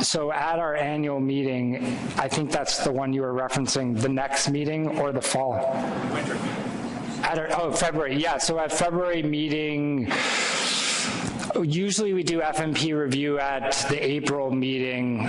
S2: So at our annual meeting, I think that's the one you were referencing, the next meeting or the fall? Winter. February, yeah. So at February meeting, usually we do FMP review at the April meeting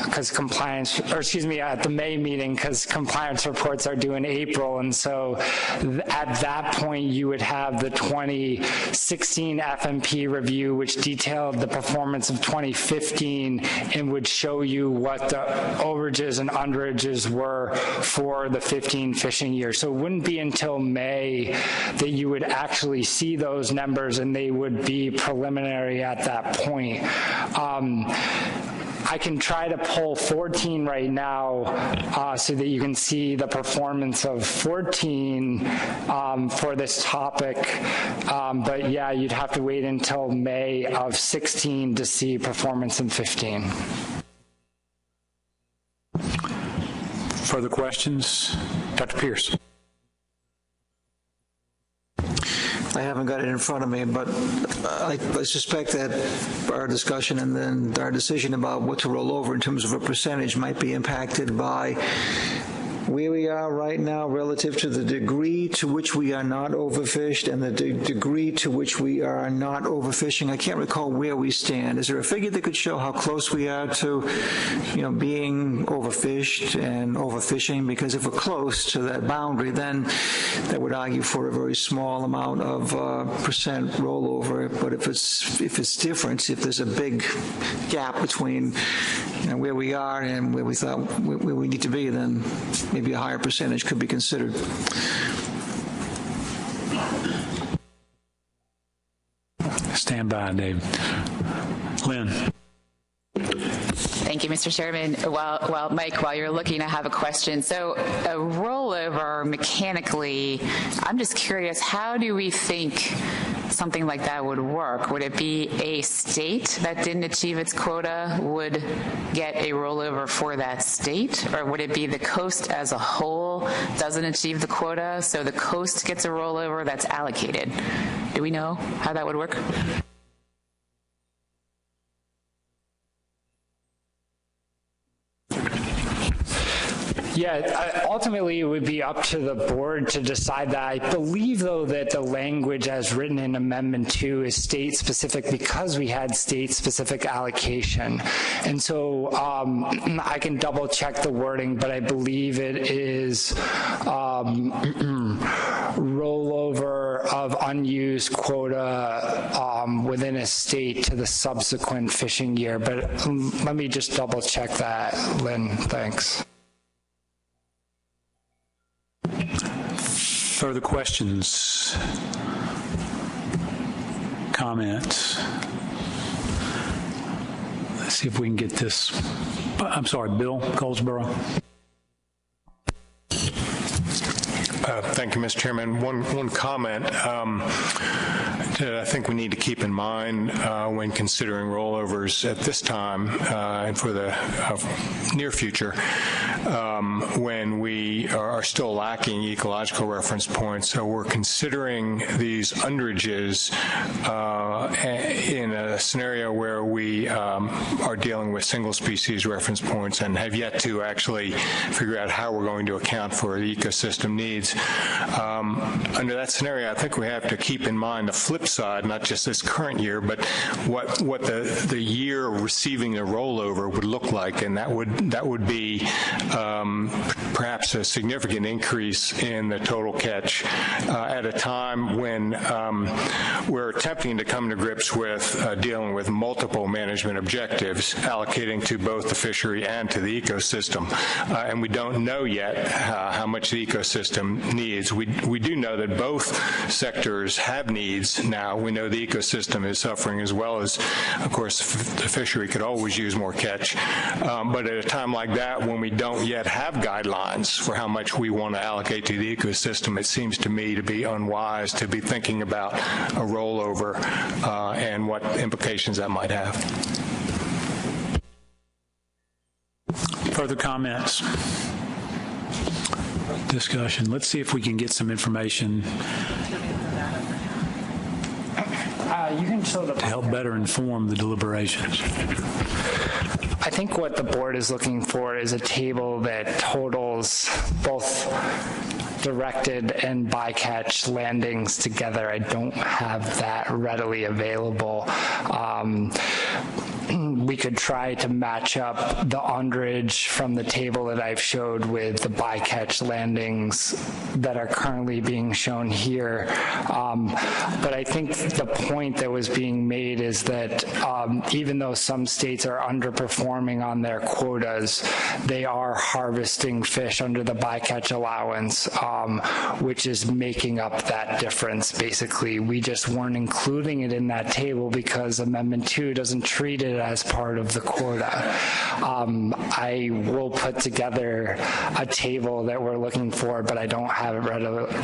S2: because compliance, or excuse me, at the May meeting because compliance reports are due in April. And so at that point, you would have the 2016 FMP review, which detailed the performance of 2015 and would show you what the overages and underages were for the 15 fishing year. So it wouldn't be until May that you would actually see those numbers, and they would be preliminary at that point. I can try to pull 14 right now so that you can see the performance of 14 for this topic. But yeah, you'd have to wait until May of 16 to see performance in 15.
S1: Further questions? Dr. Pierce.
S12: I haven't got it in front of me, but I suspect that our discussion and then our decision about what to roll over in terms of a percentage might be impacted by where we are right now relative to the degree to which we are not overfished and the degree to which we are not overfishing. I can't recall where we stand. Is there a figure that could show how close we are to, being overfished and overfishing? Because if we're close to that boundary, then that would argue for a very small amount of percent rollover. But if it's different, if there's a big gap between where we are and where we thought where we need to be, then maybe a higher percentage could be considered.
S1: Stand by, Dave. Lynn.
S5: Thank you, Mr. Chairman. Well, Mike, while you're looking, I have a question. So a rollover mechanically, I'm just curious, how do we think something like that would work? Would it be a state that didn't achieve its quota would get a rollover for that state? Or would it be the coast as a whole doesn't achieve the quota, so the coast gets a rollover that's allocated? Do we know how that would work?
S2: Yeah, ultimately it would be up to the board to decide that. I believe, though, that the language as written in Amendment 2 is state-specific because we had state-specific allocation. And so I can double-check the wording, but I believe it is rollover of unused quota within a state to the subsequent fishing year. But let me just double-check that, Lynn. Thanks.
S1: Further questions? Comments? Let's see if we can get this. I'm sorry, Bill Goldsboro.
S6: Thank you, Mr. Chairman. One comment that I think we need to keep in mind when considering rollovers at this time and for the near future, when we are still lacking ecological reference points. So we're considering these underages in a scenario where we are dealing with single species reference points and have yet to actually figure out how we're going to account for the ecosystem needs. Under that scenario, I think we have to keep in mind the flip side, not just this current year, but what the year receiving the rollover would look like, and that would be perhaps a significant increase in the total catch at a time when we're attempting to come to grips with dealing with multiple management objectives, allocating to both the fishery and to the ecosystem. And we don't know yet how much the ecosystem needs. We do know that both sectors have needs now. We know the ecosystem is suffering as well as, of course, the fishery could always use more catch. But at a time like that, when we don't yet have guidelines for how much we want to allocate to the ecosystem, it seems to me to be unwise to be thinking about a rollover and what implications that might have.
S1: Further comments? discussion. Let's see if we can get some information
S2: You can show the
S1: to help better inform the deliberations.
S2: I think what the board is looking for is a table that totals both directed and bycatch landings together. I don't have that readily available. We could try to match up the underage from the table that I've showed with the bycatch landings that are currently being shown here. But I think the point that was being made is that even though some states are underperforming on their quotas, they are harvesting fish under the bycatch allowance, which is making up that difference. Basically, we just weren't including it in that table because Amendment 2 doesn't treat it as part of the quota. I will put together a table that we're looking for, but I don't have it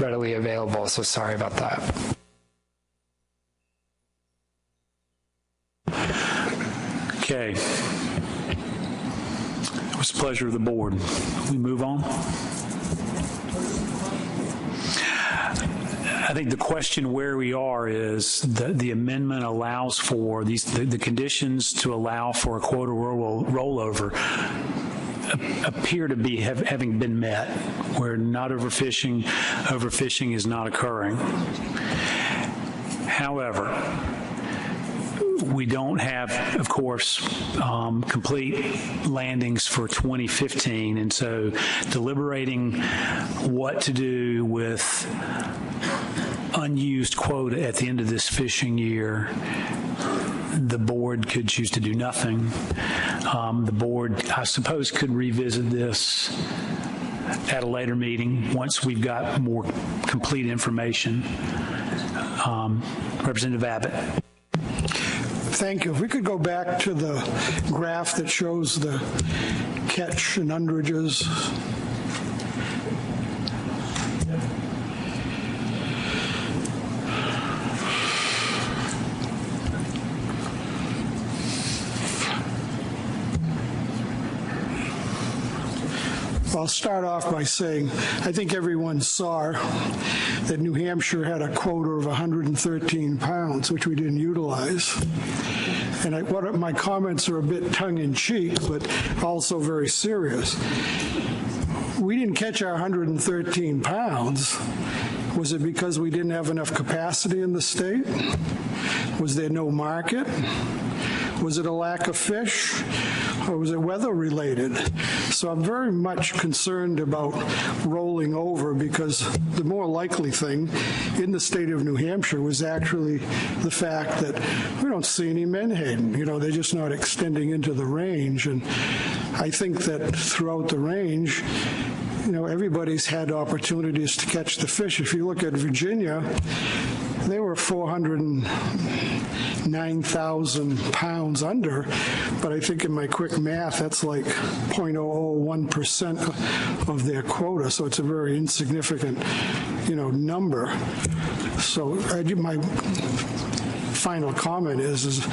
S2: readily available, so sorry about that.
S1: Okay. It was a pleasure of the board. We move on. I think the question where we are is the amendment allows for the conditions to allow for a quota rollover appear to be having been met, where not overfishing is not occurring. However, we don't have, of course, complete landings for 2015, and so deliberating what to do with unused quota at the end of this fishing year, the board could choose to do nothing. The board, I suppose, could revisit this at a later meeting once we've got more complete information. Representative Abbott.
S13: Thank you. If we could go back to the graph that shows the catch and underages. I'll start off by saying I think everyone saw that New Hampshire had a quota of 113 pounds, which we didn't utilize. And my comments are a bit tongue-in-cheek, but also very serious. We didn't catch our 113 pounds. Was it because we didn't have enough capacity in the state? Was there no market? Was it a lack of fish? Or was it weather related? So I'm very much concerned about rolling over, because the more likely thing in the state of New Hampshire was actually the fact that we don't see any menhaden. You know, they're just not extending into the range. And I think that throughout the range, you know, everybody's had opportunities to catch the fish. If you look at Virginia, they were 409,000 pounds under, but I think in my quick math, that's like 0.001% of their quota, so it's a very insignificant, you know, number. So my final comment is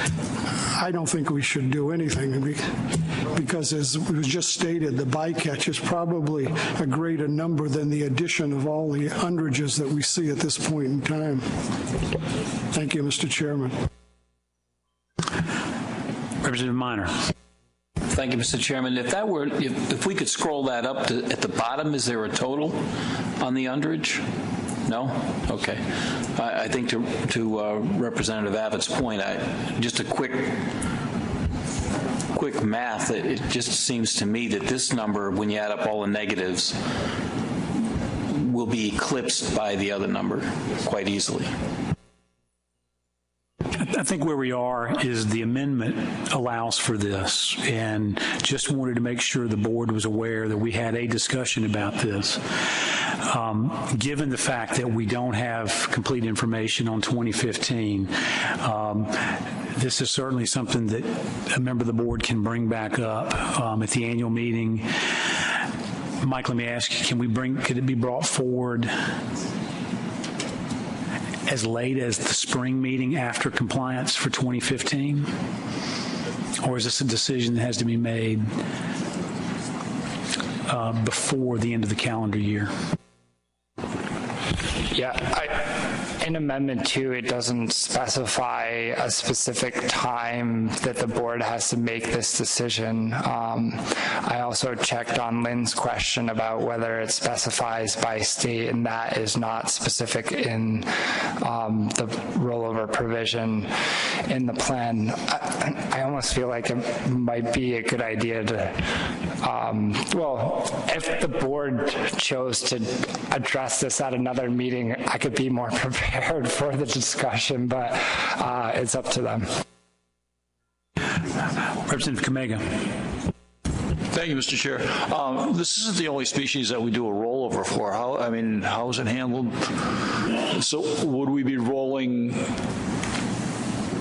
S13: I don't think we should do anything, because as was just stated, the bycatch is probably a greater number than the addition of all the underages that we see at this point in time. Thank you, Mr. Chairman.
S1: Representative Minor.
S14: Thank you, Mr. Chairman. If we could scroll that up to at the bottom, is there a total on the underage? No? Okay. I think to Representative Abbott's point, just a quick math, it just seems to me that this number, when you add up all the negatives, will be eclipsed by the other number quite easily.
S1: I think where we are is the amendment allows for this, and just wanted to make sure the board was aware that we had a discussion about this. Given the fact that we don't have complete information on 2015, this is certainly something that a member of the board can bring back up at the annual meeting. Mike, let me ask you, could it be brought forward as late as the spring meeting after compliance for 2015? Or is this a decision that has to be made before the end of the calendar year.
S2: Yeah, in Amendment 2, it doesn't specify a specific time that the board has to make this decision. I also checked on Lynn's question about whether it specifies by state, and that is not specific in the rollover provision in the plan. I almost feel like it might be a good idea to, if the board chose to address this at another meeting, I could be more prepared for the discussion, but it's up to them.
S1: Representative Kamega.
S14: Thank you, Mr. Chair. This isn't the only species that we do a rollover for. How is it handled? So would we be rolling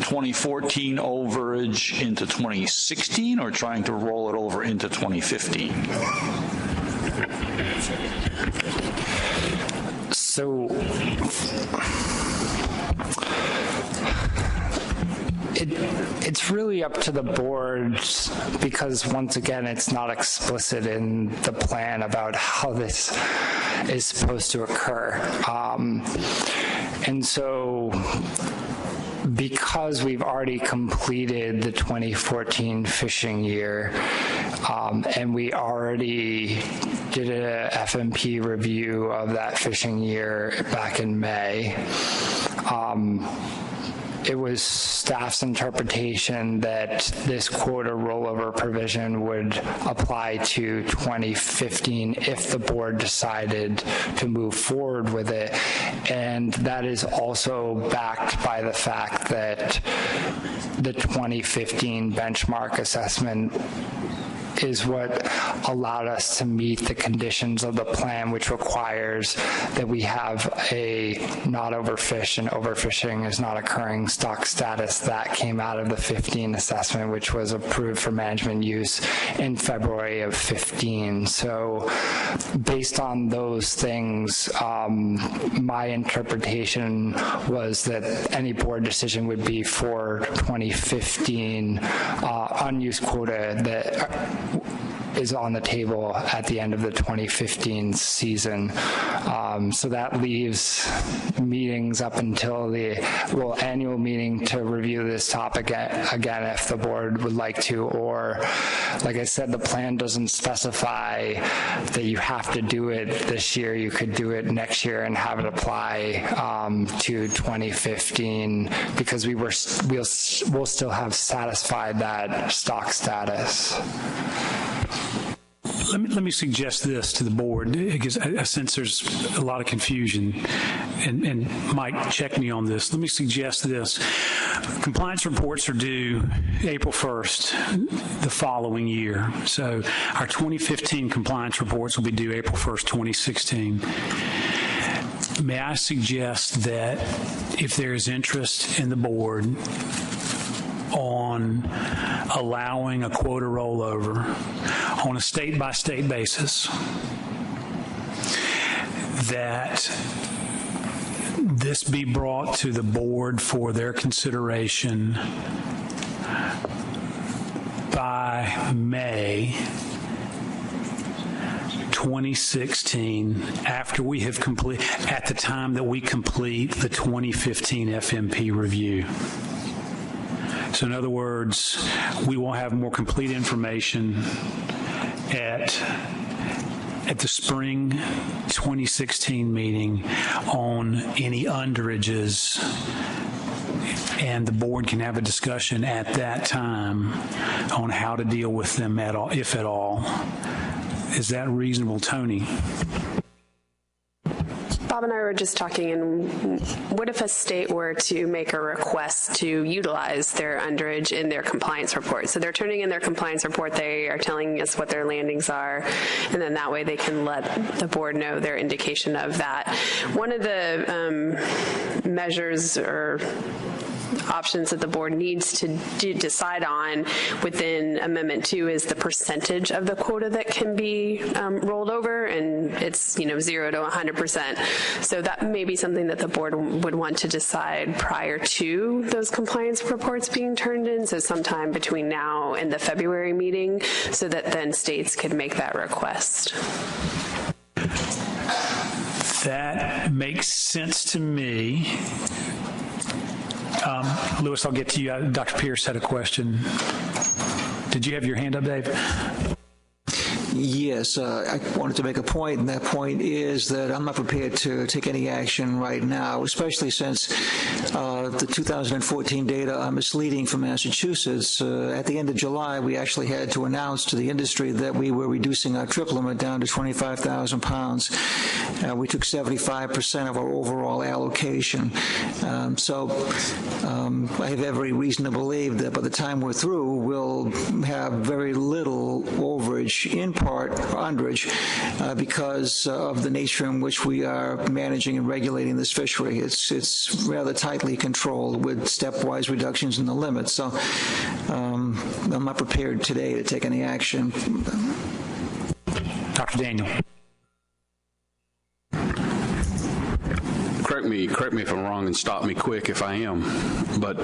S14: 2014 overage into 2016 or trying to roll it over into 2015?
S2: So it's really up to the board, because once again, it's not explicit in the plan about how this is supposed to occur. And so because we've already completed the 2014 fishing year, and we already did a FMP review of that fishing year back in May, it was staff's interpretation that this quota rollover provision would apply to 2015 if the board decided to move forward with it. And that is also backed by the fact that the 2015 benchmark assessment is what allowed us to meet the conditions of the plan, which requires that we have a not overfish and overfishing is not occurring stock status. That came out of the 15 assessment, which was approved for management use in February of 15. So based on those things, my interpretation was that any board decision would be for 2015 unused quota that is on the table at the end of the 2015 season. So that leaves meetings up until the annual meeting to review this topic again if the board would like to, or like I said, the plan doesn't specify that you have to do it this year. You could do it next year and have it apply to 2015, because we'll still have satisfied that stock status.
S1: Let me suggest this to the board, because I sense there's a lot of confusion, and Mike, check me on this. Let me suggest this. Compliance reports are due April 1st the following year. So our 2015 compliance reports will be due April 1st, 2016. May I suggest that if there is interest in the board on allowing a quota rollover on a state-by-state basis, that this be brought to the board for their consideration by May 2016, after we have at the time that we complete the 2015 FMP review. So in other words, we will have more complete information at the spring 2016 meeting on any underages, and the board can have a discussion at that time on how to deal with them at all, if at all. Is that reasonable, Tony?
S15: Bob and I were just talking, and what if a state were to make a request to utilize their underage in their compliance report? So they're turning in their compliance report, they are telling us what their landings are, and then that way they can let the board know their indication of that. One of the measures or options that the board needs to decide on within Amendment 2 is the percentage of the quota that can be rolled over, and it's 0 to 100%. So that may be something that the board would want to decide prior to those compliance reports being turned in, so sometime between now and the February meeting, so that then states could make that request.
S1: That makes sense to me. Lewis, I'll get to you. Dr. Pierce had a question. Did you have your hand up, Dave?
S12: Yes, I wanted to make a point, and that point is that I'm not prepared to take any action right now, especially since the 2014 data are misleading for Massachusetts. At the end of July, we actually had to announce to the industry that we were reducing our trip limit down to 25,000 pounds. We took 75% of our overall allocation. So I have every reason to believe that by the time we're through, we'll have very little overage in part underage because of the nature in which we are managing and regulating this fishery. It's rather tightly controlled with stepwise reductions in the limits. So I'm not prepared today to take any action.
S1: Dr. Daniel.
S8: Correct me if I'm wrong and stop me quick if I am. But,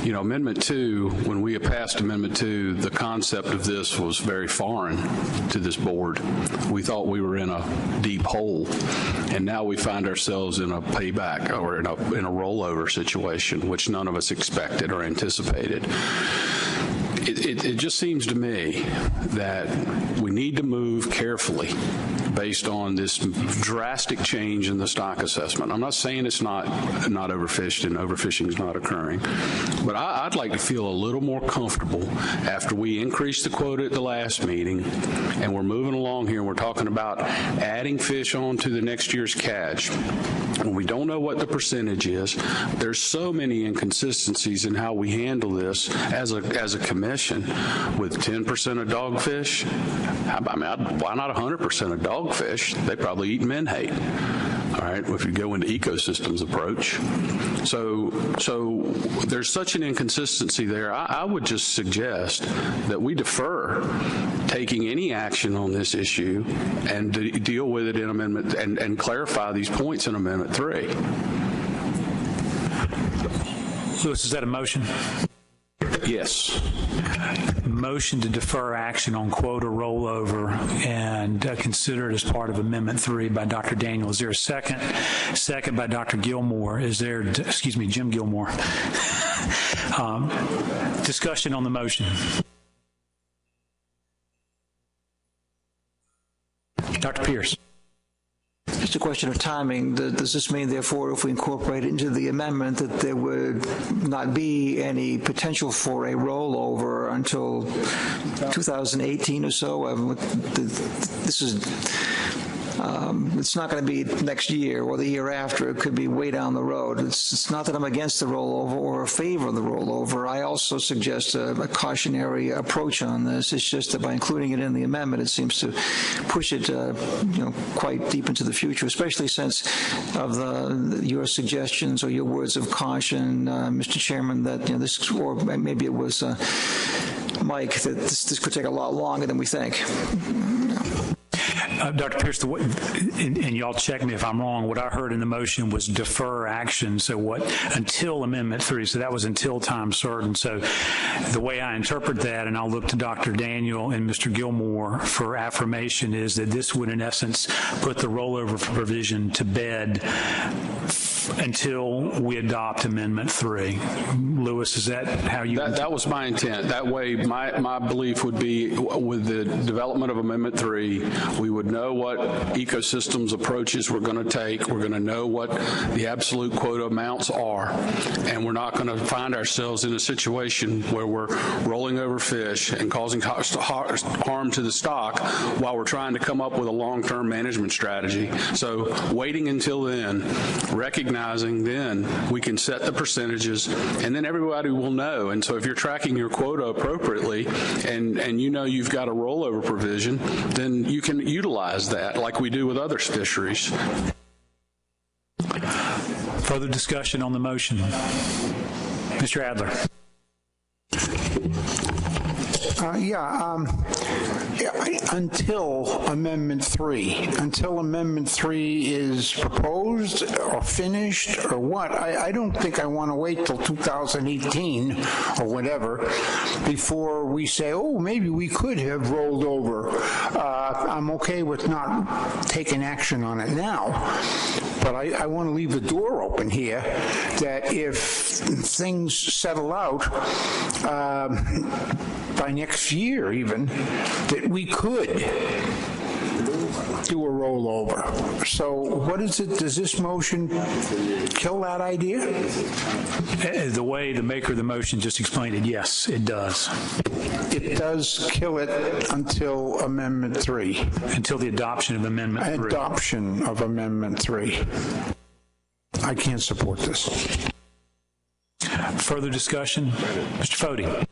S8: Amendment 2, when we passed Amendment 2, the concept of this was very foreign to this board. We thought we were in a deep hole, and now we find ourselves in a payback or in a rollover situation, which none of us expected or anticipated. It just seems to me that we need to move carefully based on this drastic change in the stock assessment. I'm not saying it's not overfished and overfishing is not occurring, but I'd like to feel a little more comfortable after we increased the quota at the last meeting and we're moving along here and we're talking about adding fish on to the next year's catch. And we don't know what the percentage is. There's so many inconsistencies in how we handle this as a commission with 10% of dogfish. Why not 100% of dogfish? They probably eat menhaden. All right, if you go into ecosystems approach. So there's such an inconsistency there. I would just suggest that we defer taking any action on this issue and deal with it in Amendment and clarify these points in Amendment 3.
S1: Lewis, is that a motion?
S8: Yes.
S1: Motion to defer action on quota rollover and consider it as part of Amendment 3 by Dr. Daniel. Is there a second? Second by Dr. Gilmore. Is there, Jim Gilmore. Discussion on the motion. Dr. Pierce.
S12: Just a question of timing. Does this mean, therefore, if we incorporate it into the amendment, that there would not be any potential for a rollover until 2018 or so? This is... it's not going to be next year or the year after. It could be way down the road. It's not that I'm against the rollover or in favor of the rollover. I also suggest a cautionary approach on this. It's just that by including it in the amendment, it seems to push it, quite deep into the future, especially since of your suggestions or your words of caution, Mr. Chairman, that this, or maybe it was Mike, that this could take a lot longer than we think.
S1: Dr. Pierce, and y'all check me if I'm wrong, what I heard in the motion was defer action. So until Amendment 3, so that was until time certain. So the way I interpret that, and I'll look to Dr. Daniel and Mr. Gilmore for affirmation, is that this would in essence put the rollover provision to bed until we adopt Amendment 3. Lewis, is that how you...
S8: That was my intent. That way, my belief would be with the development of Amendment 3, we would know what ecosystems approaches we're going to take. We're going to know what the absolute quota amounts are, and we're not going to find ourselves in a situation where we're rolling over fish and causing harm to the stock while we're trying to come up with a long-term management strategy. So waiting until then, recognizing then we can set the percentages, and then everybody will know. And so if you're tracking your quota appropriately and you know you've got a rollover provision, then you can utilize that like we do with other fisheries.
S1: Further discussion on the motion? Mr. Adler.
S16: Until Amendment 3. Until Amendment 3 is proposed or finished or what, I don't think I want to wait till 2018 or whatever before we say, oh, maybe we could have rolled over. I'm okay with not taking action on it now, but I want to leave the door open here that if things settle out by next year even, that we could do a rollover. So what is it? Does this motion kill that idea?
S1: The way the maker of the motion just explained it, yes, it does.
S16: It does kill it until Amendment 3.
S1: Until the adoption of Amendment 3.
S16: Adoption of Amendment 3. I can't support this.
S1: Further discussion? Mr. Fode.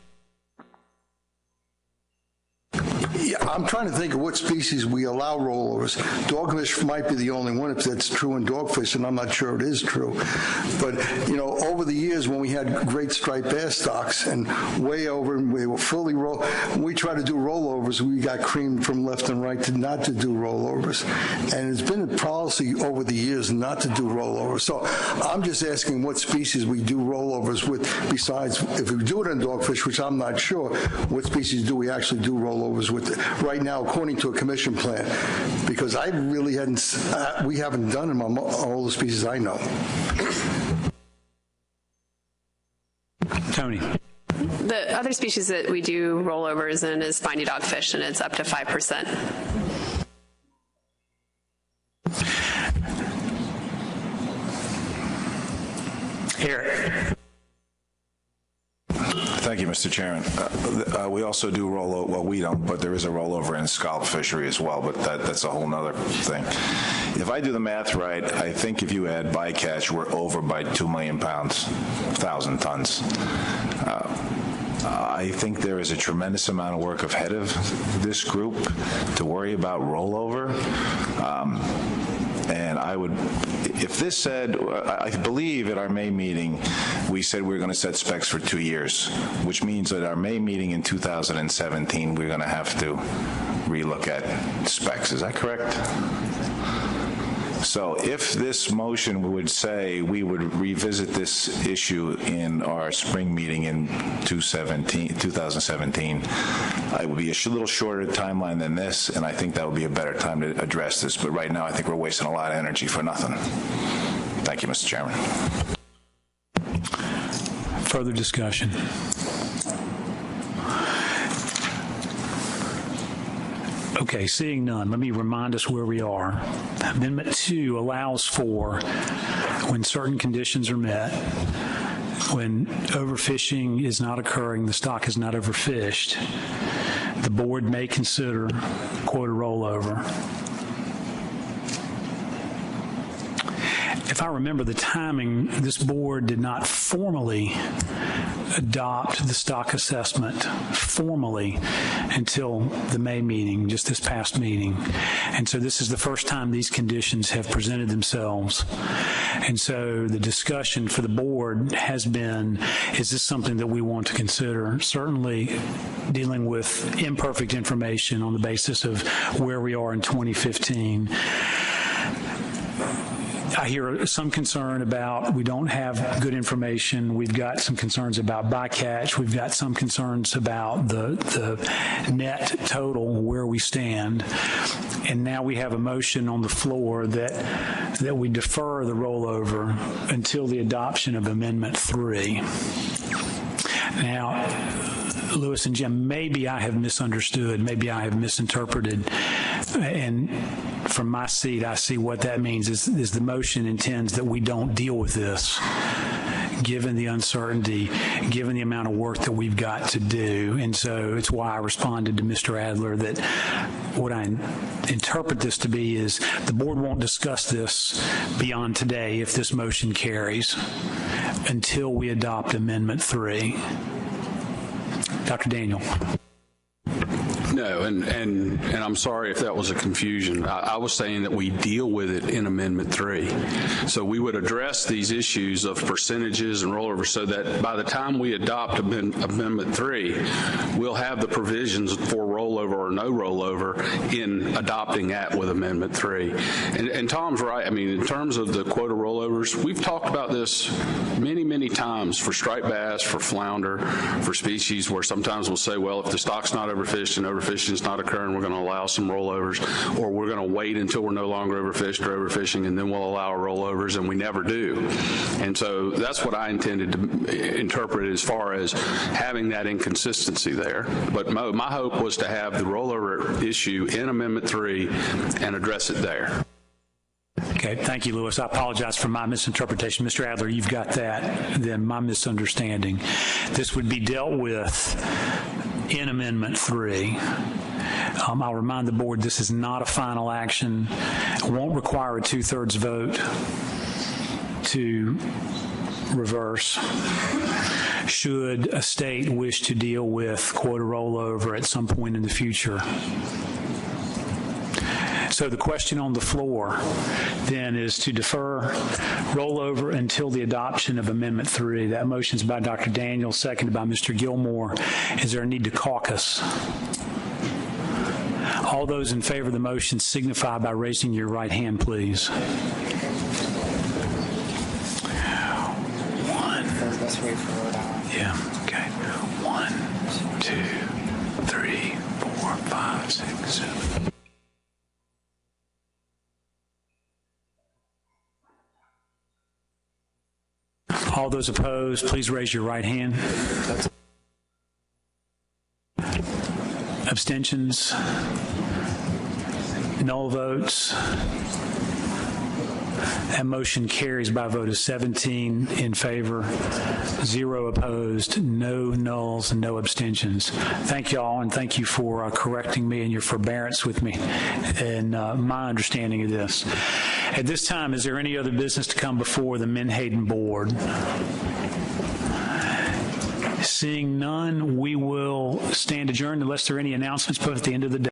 S3: Yeah, I'm trying to think of what species we allow rollovers. Dogfish might be the only one if that's true in dogfish, and I'm not sure it is true. But, you know, over the years when we had great striped bass stocks and way over and we were fully when we tried to do rollovers, we got creamed from left and right not to do rollovers. And it's been a policy over the years not to do rollovers. So I'm just asking what species we do rollovers with besides, if we do it in dogfish, which I'm not sure, what species do we actually do rollovers with right now according to a commission plan? Because I really we haven't done them on all the species I know.
S1: Tony.
S15: The other species that we do rollovers in is spiny dogfish, and it's up to 5%.
S1: Eric.
S17: Thank you, Mr. Chairman. We also do rollover, well, we don't, but there is a rollover in scallop fishery as well, but that's a whole nother thing. If I do the math right, I think if you add bycatch, we're over by 2 million pounds, 1,000 tons. I think there is a tremendous amount of work ahead of this group to worry about rollover. And I would, if this said, I believe at our May meeting, we said we were going to set specs for 2 years, which means that our May meeting in 2017, we're going to have to relook at specs. Is that correct? So if this motion would say we would revisit this issue in our spring meeting in 2017, it would be a little shorter timeline than this, and I think that would be a better time to address this. But right now, I think we're wasting a lot of energy for nothing. Thank you, Mr. Chairman.
S1: Further discussion? Okay, seeing none, let me remind us where we are. Amendment 2 allows for, when certain conditions are met, when overfishing is not occurring, the stock is not overfished, the board may consider quota rollover. If I remember the timing, this board did not formally adopt the stock assessment formally until the May meeting, just this past meeting. And so this is the first time these conditions have presented themselves. And so the discussion for the board has been, is this something that we want to consider? Certainly dealing with imperfect information on the basis of where we are in 2015. I hear some concern about we don't have good information. We've got some concerns about bycatch. We've got some concerns about the net total, where we stand. And now we have a motion on the floor that we defer the rollover until the adoption of Amendment 3. Now, Lewis and Jim, maybe I have misunderstood, maybe I have misinterpreted, and from my seat, I see what that means is the motion intends that we don't deal with this, given the uncertainty, given the amount of work that we've got to do. And so it's why I responded to Mr. Adler that what I interpret this to be is the board won't discuss this beyond today if this motion carries until we adopt Amendment 3. Dr. Daniel.
S8: No, No, and I'm sorry if that was a confusion. I was saying that we deal with it in Amendment 3. So we would address these issues of percentages and rollover so that by the time we adopt Amendment 3, we'll have the provisions for rollover or no rollover in adopting that with Amendment 3. And Tom's right. I mean, in terms of the quota rollovers, we've talked about this many, many times for striped bass, for flounder, for species where sometimes we'll say, well, if the stock's not overfished and overfishing is not occurring, we're going to allow some rollovers, or we're going to wait until we're no longer overfished or overfishing, and then we'll allow rollovers, and we never do. And so that's what I intended to interpret as far as having that inconsistency there. But my hope was to have the rollover issue in Amendment 3 and address it there.
S1: Okay, thank you, Lewis. I apologize for my misinterpretation. Mr. Adler, you've got that, then my misunderstanding. This would be dealt with in Amendment 3. I'll remind the board this is not a final action. It won't require a 2/3 vote to reverse. Should a state wish to deal with quota rollover at some point in the future. So the question on the floor then is to defer rollover until the adoption of Amendment 3. That motion is by Dr. Daniels, seconded by Mr. Gilmore. Is there a need to caucus? All those in favor of the motion signify by raising your right hand, please. Yeah, okay. 1, 2, 3, 4, 5, 6, 7. All those opposed, please raise your right hand. Abstentions? Null votes? That motion carries by a vote of 17 in favor, 0 opposed, no nulls, and no abstentions. Thank you all, and thank you for correcting me and your forbearance with me and my understanding of this. At this time, is there any other business to come before the Menhaden board? Seeing none, we will stand adjourned unless there are any announcements put at the end of the day.